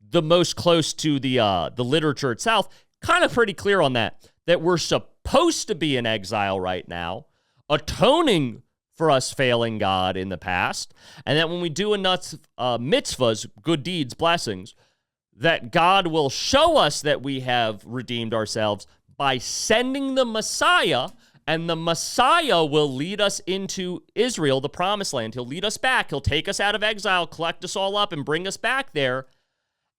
the most close to the literature itself, kind of pretty clear on that we're supposed to be in exile right now, atoning for us failing God in the past, and that when we do enough mitzvahs, good deeds, blessings, that God will show us that we have redeemed ourselves by sending the Messiah, and the Messiah will lead us into Israel, the promised land. He'll lead us back. He'll take us out of exile, collect us all up, and bring us back there.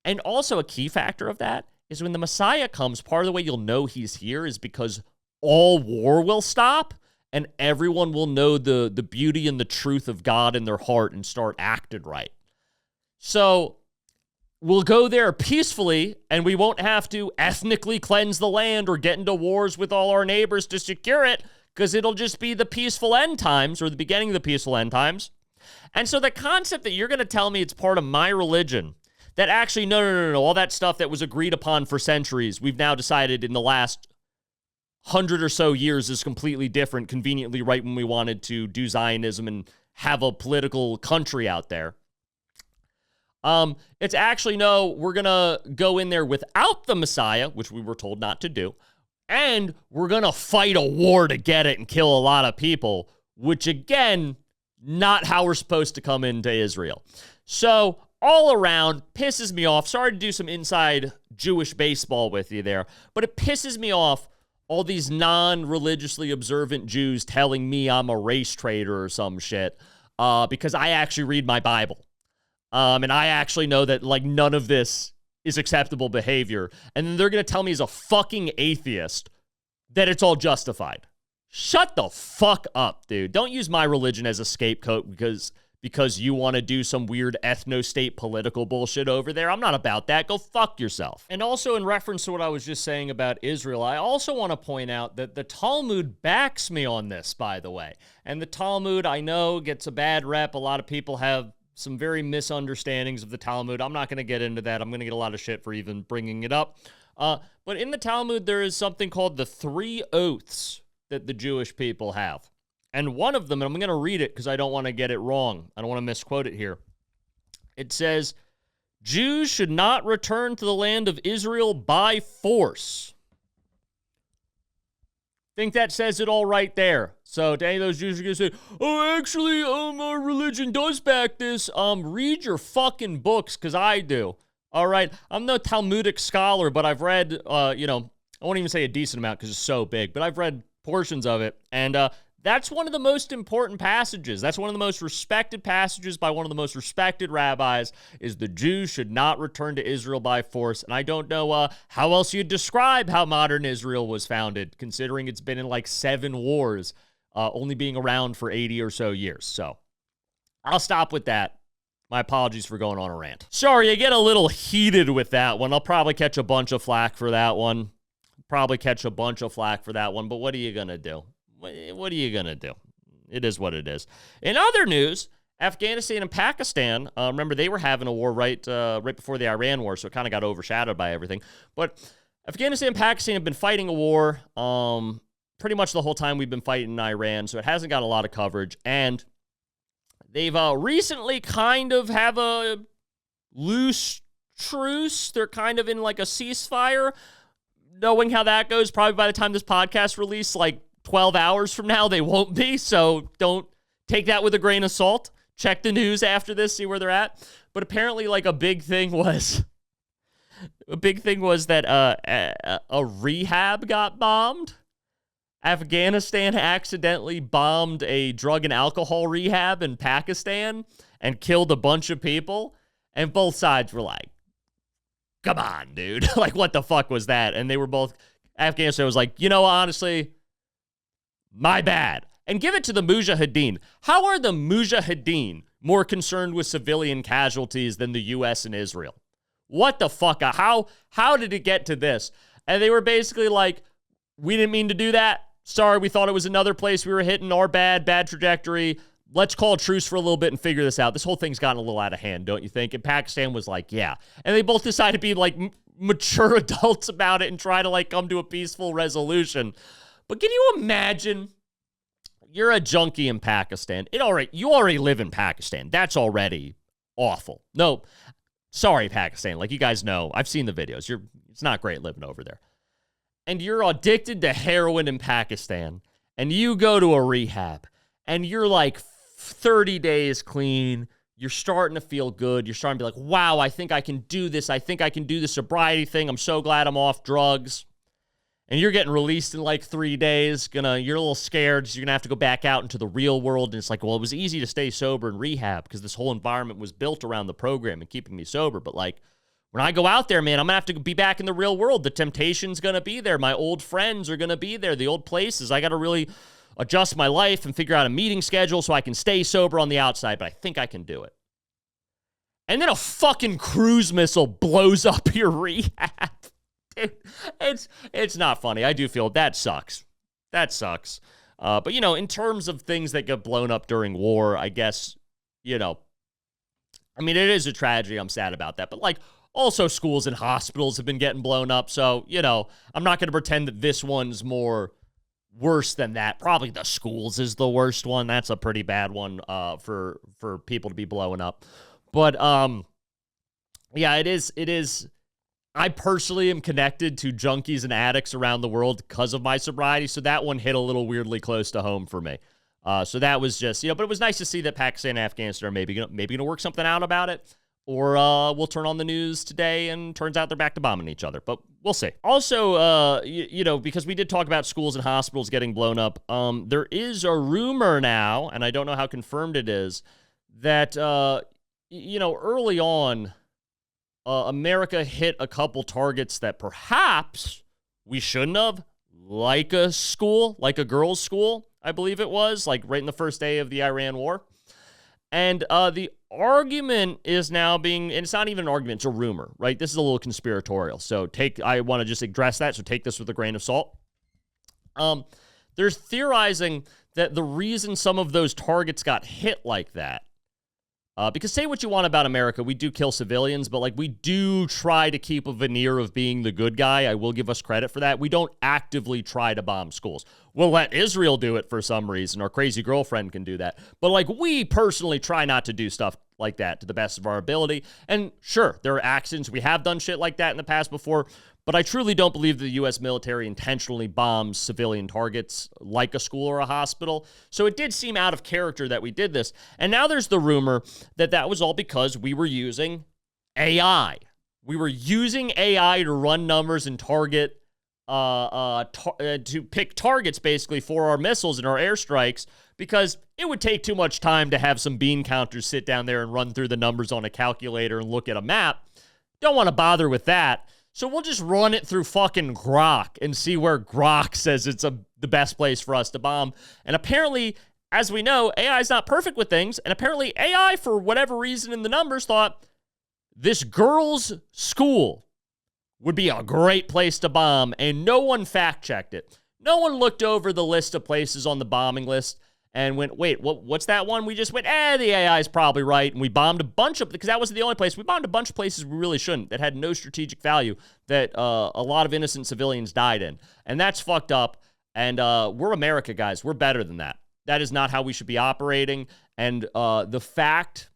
And also a key factor of that is when the Messiah comes, part of the way you'll know he's here is because all war will stop and everyone will know the beauty and the truth of God in their heart and start acting right. So we'll go there peacefully, and we won't have to ethnically cleanse the land or get into wars with all our neighbors to secure it, because it'll just be the peaceful end times, or the beginning of the peaceful end times. And so the concept that you're going to tell me it's part of my religion, that actually, no, all that stuff that was agreed upon for centuries, we've now decided in the last 100 or so years is completely different, conveniently right when we wanted to do Zionism and have a political country out there. It's actually, no, we're going to go in there without the Messiah, which we were told not to do, and we're going to fight a war to get it and kill a lot of people, which, again, not how we're supposed to come into Israel. So, all around, pisses me off. Sorry to do some inside Jewish baseball with you there, but it pisses me off, all these non-religiously observant Jews telling me I'm a race traitor or some shit, because I actually read my Bible. And I actually know that, none of this is acceptable behavior. And then they're going to tell me as a fucking atheist that it's all justified. Shut the fuck up, dude. Don't use my religion as a scapegoat because you want to do some weird ethno-state political bullshit over there. I'm not about that. Go fuck yourself. And also, in reference to what I was just saying about Israel, I also want to point out that the Talmud backs me on this, by the way. And the Talmud, I know, gets a bad rep. A lot of people have some very misunderstandings of the Talmud. I'm not going to get into that. I'm going to get a lot of shit for even bringing it up. But in the Talmud, there is something called the 3 oaths that the Jewish people have. And one of them, and I'm going to read it because I don't want to get it wrong. I don't want to misquote it here. It says, Jews should not return to the land of Israel by force. Think that says it all right there. So to any of those Jews who are going to say, oh, actually, our religion does back this, read your fucking books, because I do. All right? I'm no Talmudic scholar, but I've read, I won't even say a decent amount because it's so big, but I've read portions of it, and that's one of the most important passages. That's one of the most respected passages by one of the most respected rabbis, is the Jews should not return to Israel by force. And I don't know how else you'd describe how modern Israel was founded, considering it's been in 7 wars, only being around for 80 or so years. So I'll stop with that. My apologies for going on a rant. Sorry, I get a little heated with that one. I'll probably catch a bunch of flack for that one. But what are you going to do? What are you going to do? It is what it is. In other news, Afghanistan and Pakistan, remember they were having a war right before the Iran war, so it kind of got overshadowed by everything. But Afghanistan and Pakistan have been fighting a war pretty much the whole time we've been fighting in Iran, so it hasn't got a lot of coverage. And they've recently kind of have a loose truce. They're kind of in a ceasefire. Knowing how that goes, probably by the time this podcast released, 12 hours from now, they won't be, so don't take that with a grain of salt. Check the news after this, see where they're at. But apparently, a big thing was that a rehab got bombed, Afghanistan accidentally bombed a drug and alcohol rehab in Pakistan and killed a bunch of people. And both sides were like, come on, dude. Like, what the fuck was that? And they were both, Afghanistan was like, honestly, my bad. And give it to the Mujahideen. How are the Mujahideen more concerned with civilian casualties than the U.S. and Israel? What the fuck? How did it get to this? And they were basically like, we didn't mean to do that. Sorry, we thought it was another place we were hitting. Our bad trajectory. Let's call a truce for a little bit and figure this out. This whole thing's gotten a little out of hand, don't you think? And Pakistan was like, yeah. And they both decided to be like mature adults about it and try to like come to a peaceful resolution. But can you imagine? You're a junkie in Pakistan. You already live in Pakistan. That's already awful. No, sorry, Pakistan. Like you guys know, I've seen the videos. It's not great living over there. And you're addicted to heroin in Pakistan. And you go to a rehab. And you're like 30 days clean. You're starting to feel good. You're starting to be like, wow, I think I can do this. I think I can do the sobriety thing. I'm so glad I'm off drugs. And you're getting released in like 3 days. You're a little scared, so you're going to have to go back out into the real world. And it's like, well, it was easy to stay sober in rehab because this whole environment was built around the program and keeping me sober. But like, when I go out there, man, I'm going to have to be back in the real world. The temptation's going to be there. My old friends are going to be there. The old places. I got to really adjust my life and figure out a meeting schedule so I can stay sober on the outside. But I think I can do it. And then a fucking cruise missile blows up your rehab. It's not funny. I do feel that sucks. That sucks. But, in terms of things that get blown up during war, I guess, it is a tragedy. I'm sad about that. But, like, also schools and hospitals have been getting blown up. So, I'm not going to pretend that this one's more worse than that. Probably the schools is the worst one. That's a pretty bad one for people to be blowing up. But, yeah, it is. I personally am connected to junkies and addicts around the world because of my sobriety, so that one hit a little weirdly close to home for me. So that was just, but it was nice to see that Pakistan and Afghanistan are maybe gonna work something out about it, or we'll turn on the news today and turns out they're back to bombing each other, but we'll see. Also, because we did talk about schools and hospitals getting blown up, there is a rumor now, and I don't know how confirmed it is, that, early on, America hit a couple targets that perhaps we shouldn't have, like a school, like a girls' school, I believe it was, like right in the first day of the Iran war. And the argument is now and it's not even an argument, it's a rumor, right? This is a little conspiratorial. So I want to just address that, so take this with a grain of salt. They're theorizing that the reason some of those targets got hit like that, because say what you want about America, we do kill civilians, but like we do try to keep a veneer of being the good guy. I will give us credit for that. We don't actively try to bomb schools. We'll let Israel do it for some reason. Our crazy girlfriend can do that. But like we personally try not to do stuff like that to the best of our ability. And sure, there are accidents. We have done shit like that in the past before. But I truly don't believe the U.S. military intentionally bombs civilian targets like a school or a hospital. So it did seem out of character that we did this. And now there's the rumor that that was all because we were using AI. We were using AI to run numbers and target, to pick targets basically for our missiles and our airstrikes, because it would take too much time to have some bean counters sit down there and run through the numbers on a calculator and look at a map. Don't want to bother with that. So we'll just run it through fucking Grok and see where Grok says it's the best place for us to bomb. And apparently, as we know, AI is not perfect with things. And apparently AI, for whatever reason in the numbers, thought this girls' school would be a great place to bomb. And no one fact-checked it. No one looked over the list of places on the bombing list and went, wait, what's that one? We just went, the AI is probably right. And we bombed a bunch of, because that wasn't the only place. We bombed a bunch of places we really shouldn't, that had no strategic value, that a lot of innocent civilians died in. And that's fucked up. And we're America, guys. We're better than that. That is not how we should be operating. And the fact,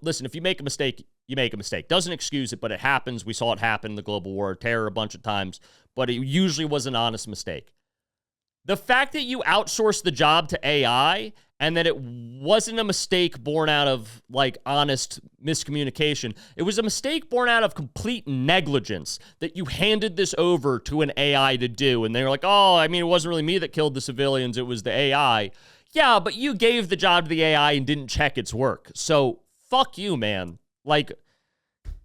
listen, if you make a mistake, you make a mistake. Doesn't excuse it, but it happens. We saw it happen in the global war of terror a bunch of times. But it usually was an honest mistake. The fact that you outsourced the job to AI and that it wasn't a mistake born out of like honest miscommunication. It was a mistake born out of complete negligence that you handed this over to an AI to do. And they were like, oh, I mean, it wasn't really me that killed the civilians. It was the AI. Yeah, but you gave the job to the AI and didn't check its work. So fuck you, man. Like,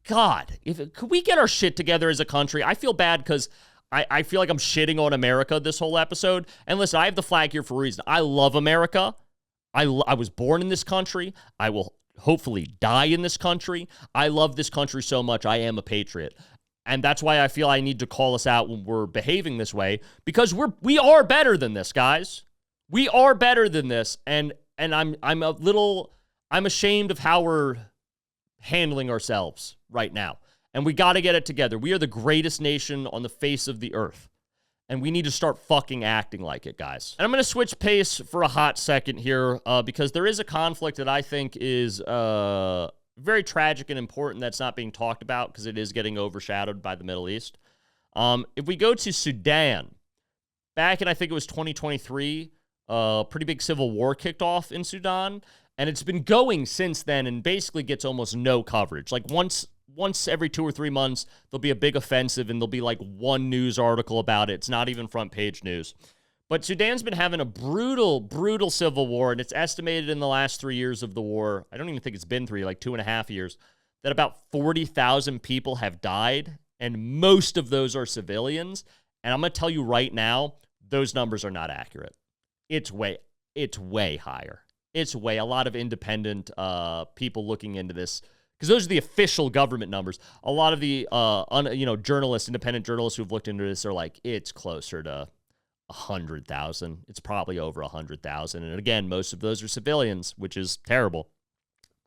God, could we get our shit together as a country? I feel bad because I feel like I'm shitting on America this whole episode. And listen, I have the flag here for a reason. I love America. I was born in this country. I will hopefully die in this country. I love this country so much. I am a patriot. And that's why I feel I need to call us out when we're behaving this way, because we are better than this, guys. We are better than this. And I'm ashamed of how we're handling ourselves right now. And we got to get it together. We are the greatest nation on the face of the earth. And we need to start fucking acting like it, guys. And I'm going to switch pace for a hot second here because there is a conflict that I think is very tragic and important that's not being talked about because it is getting overshadowed by the Middle East. If we go to Sudan, back in, I think it was 2023, a pretty big civil war kicked off in Sudan. And it's been going since then and basically gets almost no coverage. Like once every 2 or 3 months, there'll be a big offensive and there'll be like one news article about it. It's not even front page news. But Sudan's been having a brutal, brutal civil war, and it's estimated in the last 3 years of the war, I don't even think it's been 3, like 2.5 years, that about 40,000 people have died, and most of those are civilians. And I'm going to tell you right now, those numbers are not accurate. It's way higher. It's way, a lot of independent people looking into this, because those are the official government numbers. A lot of the journalists, independent journalists who've looked into this are like, it's closer to 100,000. It's probably over 100,000. And again, most of those are civilians, which is terrible.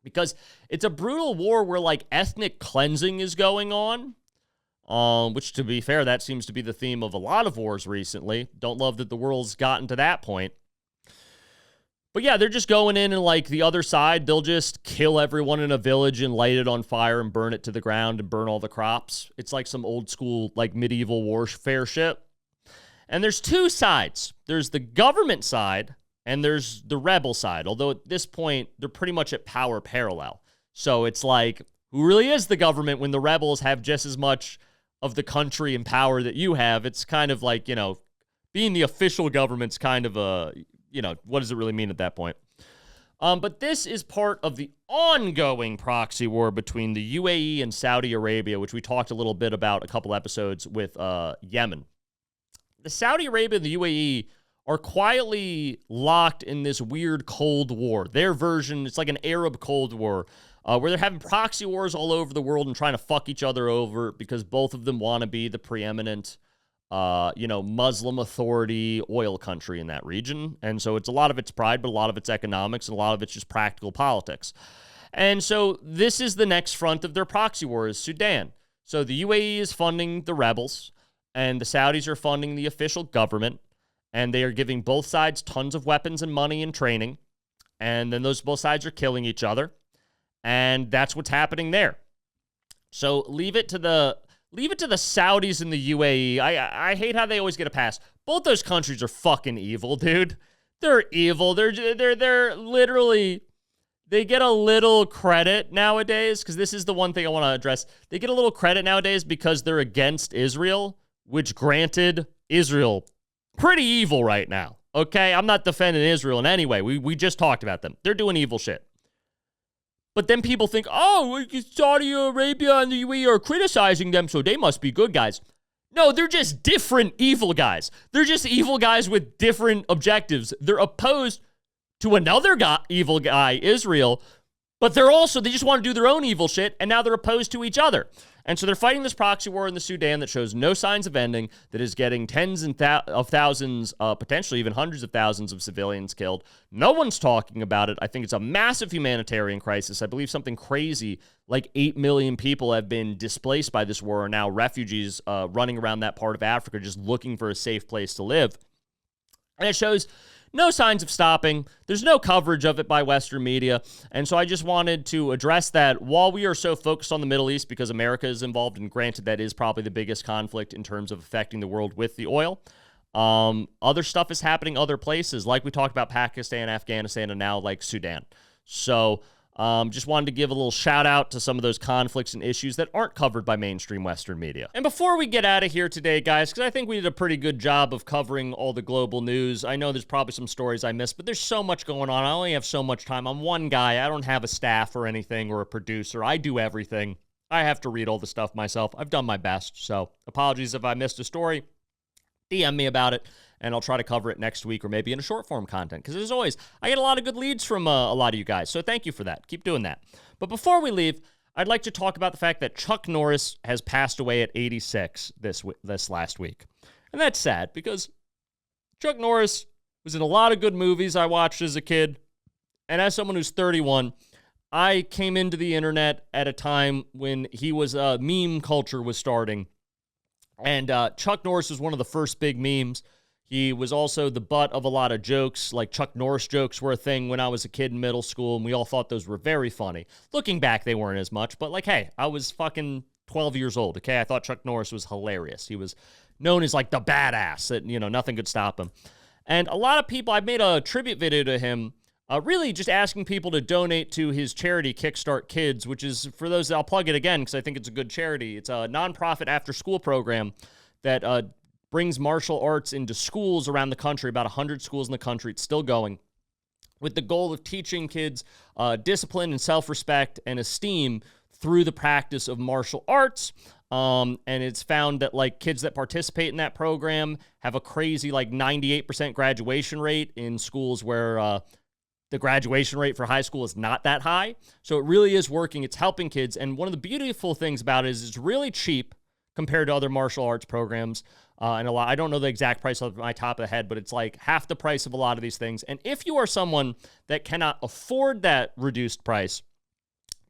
Because it's a brutal war where like ethnic cleansing is going on, which to be fair, that seems to be the theme of a lot of wars recently. Don't love that the world's gotten to that point. But yeah, they're just going in and like the other side, they'll just kill everyone in a village and light it on fire and burn it to the ground and burn all the crops. It's like some old school, like medieval warfare shit. And there's two sides. There's the government side and there's the rebel side. Although at this point, they're pretty much at power parallel. So it's like, who really is the government when the rebels have just as much of the country and power that you have? It's kind of like, being the official government's kind of a... what does it really mean at that point? But this is part of the ongoing proxy war between the UAE and Saudi Arabia, which we talked a little bit about a couple episodes with Yemen. The Saudi Arabia and the UAE are quietly locked in this weird Cold War. Their version, it's like an Arab Cold War, where they're having proxy wars all over the world and trying to fuck each other over because both of them want to be the preeminent Muslim authority oil country in that region. And so it's a lot of it's pride, but a lot of it's economics, and a lot of it's just practical politics. And so this is the next front of their proxy war is Sudan. So the UAE is funding the rebels, and the Saudis are funding the official government, and they are giving both sides tons of weapons and money and training. And then both sides are killing each other. And that's what's happening there. So leave it to the Saudis and the UAE. I hate how they always get a pass. Both those countries are fucking evil, dude. They're evil. They're literally, they get a little credit nowadays, because this is the one thing I want to address. They get a little credit nowadays because they're against Israel, which granted, Israel, pretty evil right now. Okay? I'm not defending Israel in any way. We just talked about them. They're doing evil shit. But then people think, oh, Saudi Arabia and the UAE are criticizing them, so they must be good guys. No, they're just different evil guys. They're just evil guys with different objectives. They're opposed to another evil guy, Israel, but they just want to do their own evil shit, and now they're opposed to each other. And so they're fighting this proxy war in the Sudan that shows no signs of ending, that is getting tens of thousands, potentially even hundreds of thousands of civilians killed. No one's talking about it. I think it's a massive humanitarian crisis. I believe something crazy like 8 million people have been displaced by this war, are now refugees running around that part of Africa just looking for a safe place to live. And it shows no signs of stopping. There's no coverage of it by Western media. And so I just wanted to address that while we are so focused on the Middle East because America is involved, and granted that is probably the biggest conflict in terms of affecting the world with the oil. Other stuff is happening other places, like we talked about Pakistan, Afghanistan, and now like Sudan. So just wanted to give a little shout out to some of those conflicts and issues that aren't covered by mainstream Western media. And before we get out of here today, guys, because I think we did a pretty good job of covering all the global news. I know there's probably some stories I missed, but there's so much going on. I only have so much time. I'm one guy. I don't have a staff or anything or a producer. I do everything. I have to read all the stuff myself. I've done my best. So apologies if I missed a story. DM me about it, and I'll try to cover it next week or maybe in a short form content. Because as always, I get a lot of good leads from a lot of you guys. So thank you for that. Keep doing that. But before we leave, I'd like to talk about the fact that Chuck Norris has passed away at 86 this last week. And that's sad because Chuck Norris was in a lot of good movies I watched as a kid. And as someone who's 31, I came into the internet at a time when meme culture was starting. And Chuck Norris was one of the first big memes. He was also the butt of a lot of jokes, like Chuck Norris jokes were a thing when I was a kid in middle school, and we all thought those were very funny. Looking back, they weren't as much, but like, hey, I was fucking 12 years old, okay? I thought Chuck Norris was hilarious. He was known as like the badass that, nothing could stop him. And a lot of people, I made a tribute video to him, really just asking people to donate to his charity, Kickstart Kids, which is, for those, I'll plug it again because I think it's a good charity. It's a nonprofit after-school program that brings martial arts into schools around the country, about 100 schools in the country. It's still going, with the goal of teaching kids discipline and self-respect and esteem through the practice of martial arts. And it's found that like kids that participate in that program have a crazy like 98% graduation rate in schools where the graduation rate for high school is not that high. So it really is working. It's helping kids. And one of the beautiful things about it is it's really cheap compared to other martial arts programs. And I don't know the exact price off my top of the head, but it's like half the price of a lot of these things. And if you are someone that cannot afford that reduced price,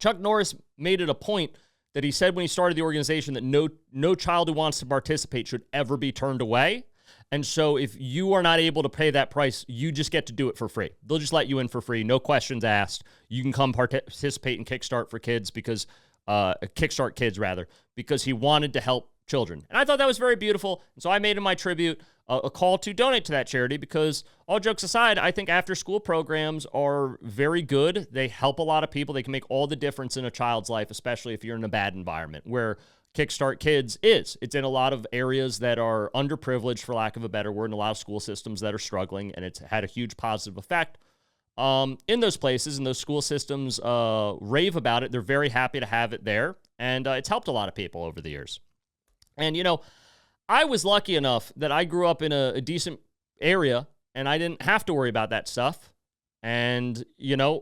Chuck Norris made it a point that he said when he started the organization that no child who wants to participate should ever be turned away. And so if you are not able to pay that price, you just get to do it for free. They'll just let you in for free. No questions asked. You can come participate in Kickstart for Kids Kickstart Kids, because he wanted to help children. And I thought that was very beautiful. And so I made in my tribute a call to donate to that charity because, all jokes aside, I think after-school programs are very good. They help a lot of people. They can make all the difference in a child's life, especially if you're in a bad environment, where Kickstart Kids is. It's in a lot of areas that are underprivileged, for lack of a better word, and a lot of school systems that are struggling, and it's had a huge positive effect in those places, and those school systems rave about it. They're very happy to have it there, and it's helped a lot of people over the years. And, I was lucky enough that I grew up in a decent area, and I didn't have to worry about that stuff. And,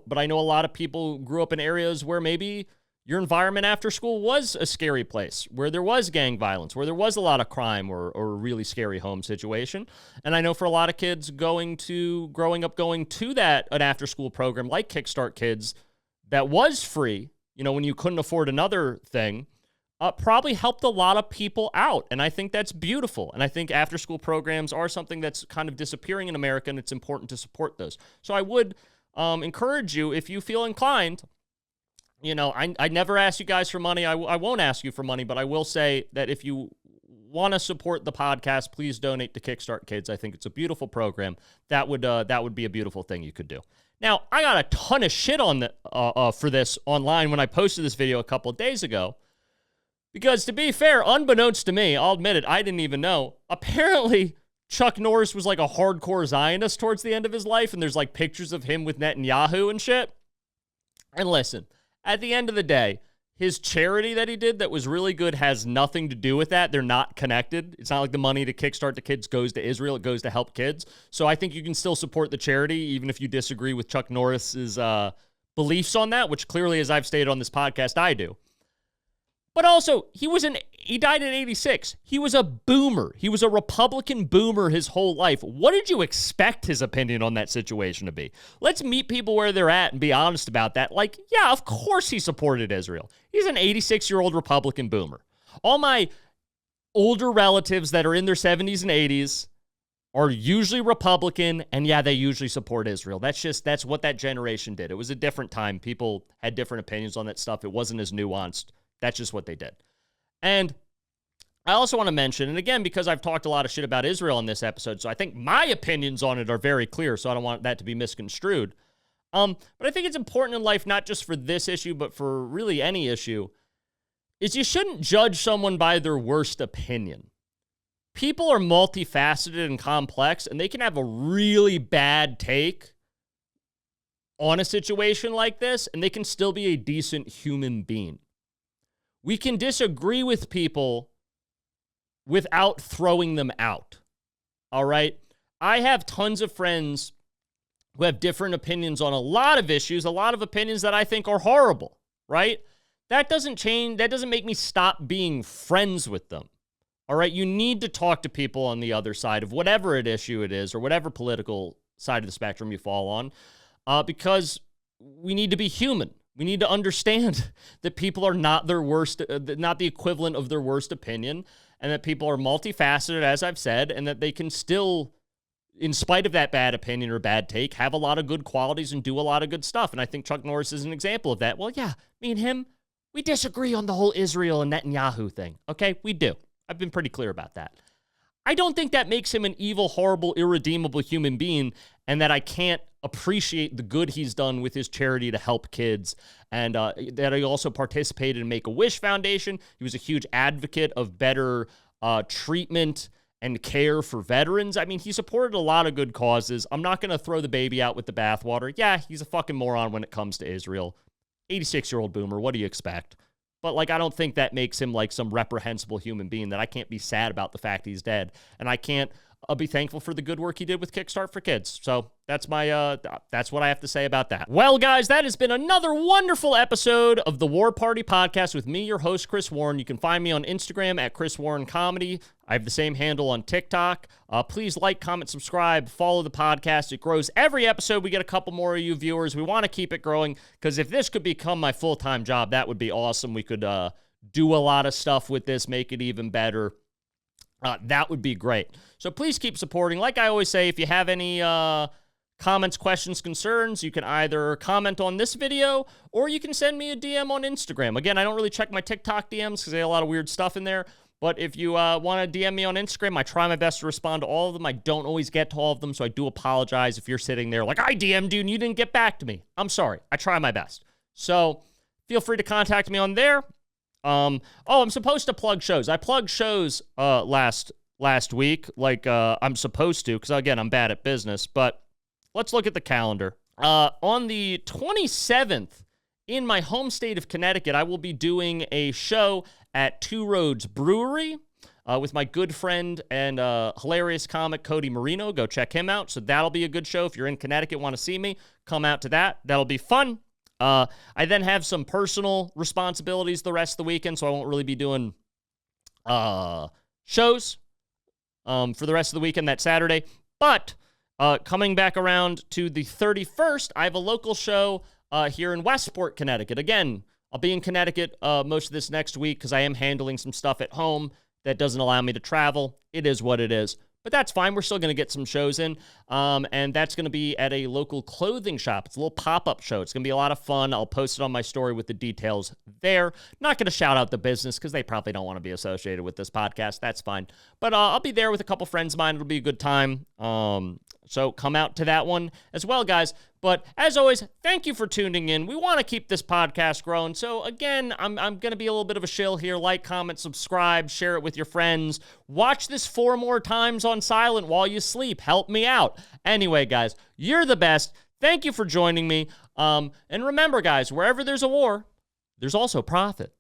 but I know a lot of people grew up in areas where maybe your environment after school was a scary place, where there was gang violence, where there was a lot of crime or a really scary home situation. And I know for a lot of kids growing up going to an after-school program like Kickstart Kids that was free, when you couldn't afford another thing, probably helped a lot of people out. And I think that's beautiful. And I think after-school programs are something that's kind of disappearing in America, and it's important to support those. So I would encourage you, if you feel inclined, I never ask you guys for money. I won't ask you for money, but I will say that if you want to support the podcast, please donate to Kickstart Kids. I think it's a beautiful program. That would be a beautiful thing you could do. Now, I got a ton of shit on for this online when I posted this video a couple of days ago. Because to be fair, unbeknownst to me, I'll admit it, I didn't even know. Apparently, Chuck Norris was like a hardcore Zionist towards the end of his life, and there's like pictures of him with Netanyahu and shit. And listen, at the end of the day, his charity that he did that was really good has nothing to do with that. They're not connected. It's not like the money to Kickstart the Kids goes to Israel. It goes to help kids. So I think you can still support the charity, even if you disagree with Chuck Norris's beliefs on that, which clearly, as I've stated on this podcast, I do. But also, he died at 86. He was a boomer. He was a Republican boomer his whole life. What did you expect his opinion on that situation to be? Let's meet people where they're at and be honest about that. Like, yeah, of course he supported Israel. He's an 86-year-old Republican boomer. All my older relatives that are in their 70s and 80s are usually Republican, and yeah, they usually support Israel. That's what that generation did. It was a different time. People had different opinions on that stuff. It wasn't as nuanced. That's just what they did. And I also want to mention, and again, because I've talked a lot of shit about Israel in this episode, so I think my opinions on it are very clear, so I don't want that to be misconstrued. But I think it's important in life, not just for this issue, but for really any issue, is you shouldn't judge someone by their worst opinion. People are multifaceted and complex, and they can have a really bad take on a situation like this, and they can still be a decent human being. We can disagree with people without throwing them out, all right? I have tons of friends who have different opinions on a lot of issues, a lot of opinions that I think are horrible, right? That doesn't change. That doesn't make me stop being friends with them, all right? You need to talk to people on the other side of whatever issue it is or whatever political side of the spectrum you fall on, because we need to be human. We need to understand that people are not their worst, not the equivalent of their worst opinion, and that people are multifaceted, as I've said, and that they can still, in spite of that bad opinion or bad take, have a lot of good qualities and do a lot of good stuff. And I think Chuck Norris is an example of that. Well, yeah, me and him, we disagree on the whole Israel and Netanyahu thing. Okay, we do. I've been pretty clear about that. I don't think that makes him an evil, horrible, irredeemable human being, and that I can't appreciate the good he's done with his charity to help kids, and that he also participated in Make-A-Wish Foundation. He was a huge advocate of better treatment and care for veterans. I mean, he supported a lot of good causes. I'm not going to throw the baby out with the bathwater. Yeah, he's a fucking moron when it comes to Israel. 86-year-old boomer, what do you expect? But, like, I don't think that makes him, like, some reprehensible human being that I can't be sad about the fact he's dead. And I can't be thankful for the good work he did with Kickstart for Kids. So that's my, that's what I have to say about that. Well, guys, that has been another wonderful episode of the War Party Podcast with me, your host, Chris Warren. You can find me on Instagram at Chris Warren Comedy. I have the same handle on TikTok. Please like, comment, subscribe, follow the podcast. It grows every episode. We get a couple more of you viewers. We want to keep it growing, because if this could become my full-time job, that would be awesome. We could do a lot of stuff with this, make it even better. That would be great. So please keep supporting. Like I always say, if you have any comments, questions, concerns, you can either comment on this video or you can send me a DM on Instagram. Again, I don't really check my TikTok DMs because they have a lot of weird stuff in there. But if you want to DM me on Instagram, I try my best to respond to all of them. I don't always get to all of them, so I do apologize if you're sitting there like, I DM'd you and you didn't get back to me. I'm sorry. I try my best. So feel free to contact me on there. I'm supposed to plug shows. I plugged shows last week, like I'm supposed to, because again, I'm bad at business. But let's look at the calendar. On the 27th, in my home state of Connecticut, I will be doing a show at Two Roads Brewery with my good friend and hilarious comic Cody Marino. Go check him out. So that'll be a good show. If you're in Connecticut, want to see me, come out to that. That'll be fun. I then have some personal responsibilities the rest of the weekend, so I won't really be doing shows for the rest of the weekend that Saturday. But coming back around to the 31st, I have a local show here in Westport, Connecticut. Again, I'll be in Connecticut most of this next week because I am handling some stuff at home that doesn't allow me to travel. It is what it is. But that's fine. We're still going to get some shows in. And that's going to be at a local clothing shop. It's a little pop-up show. It's going to be a lot of fun. I'll post it on my story with the details there. Not going to shout out the business because they probably don't want to be associated with this podcast. That's fine. But I'll be there with a couple friends of mine. It'll be a good time. So come out to that one as well, guys. But as always, thank you for tuning in. We want to keep this podcast growing. So again, I'm going to be a little bit of a shill here. Like, comment, subscribe, share it with your friends. Watch this 4 more times on silent while you sleep. Help me out. Anyway, guys, you're the best. Thank you for joining me. And remember, guys, wherever there's a war, there's also profit.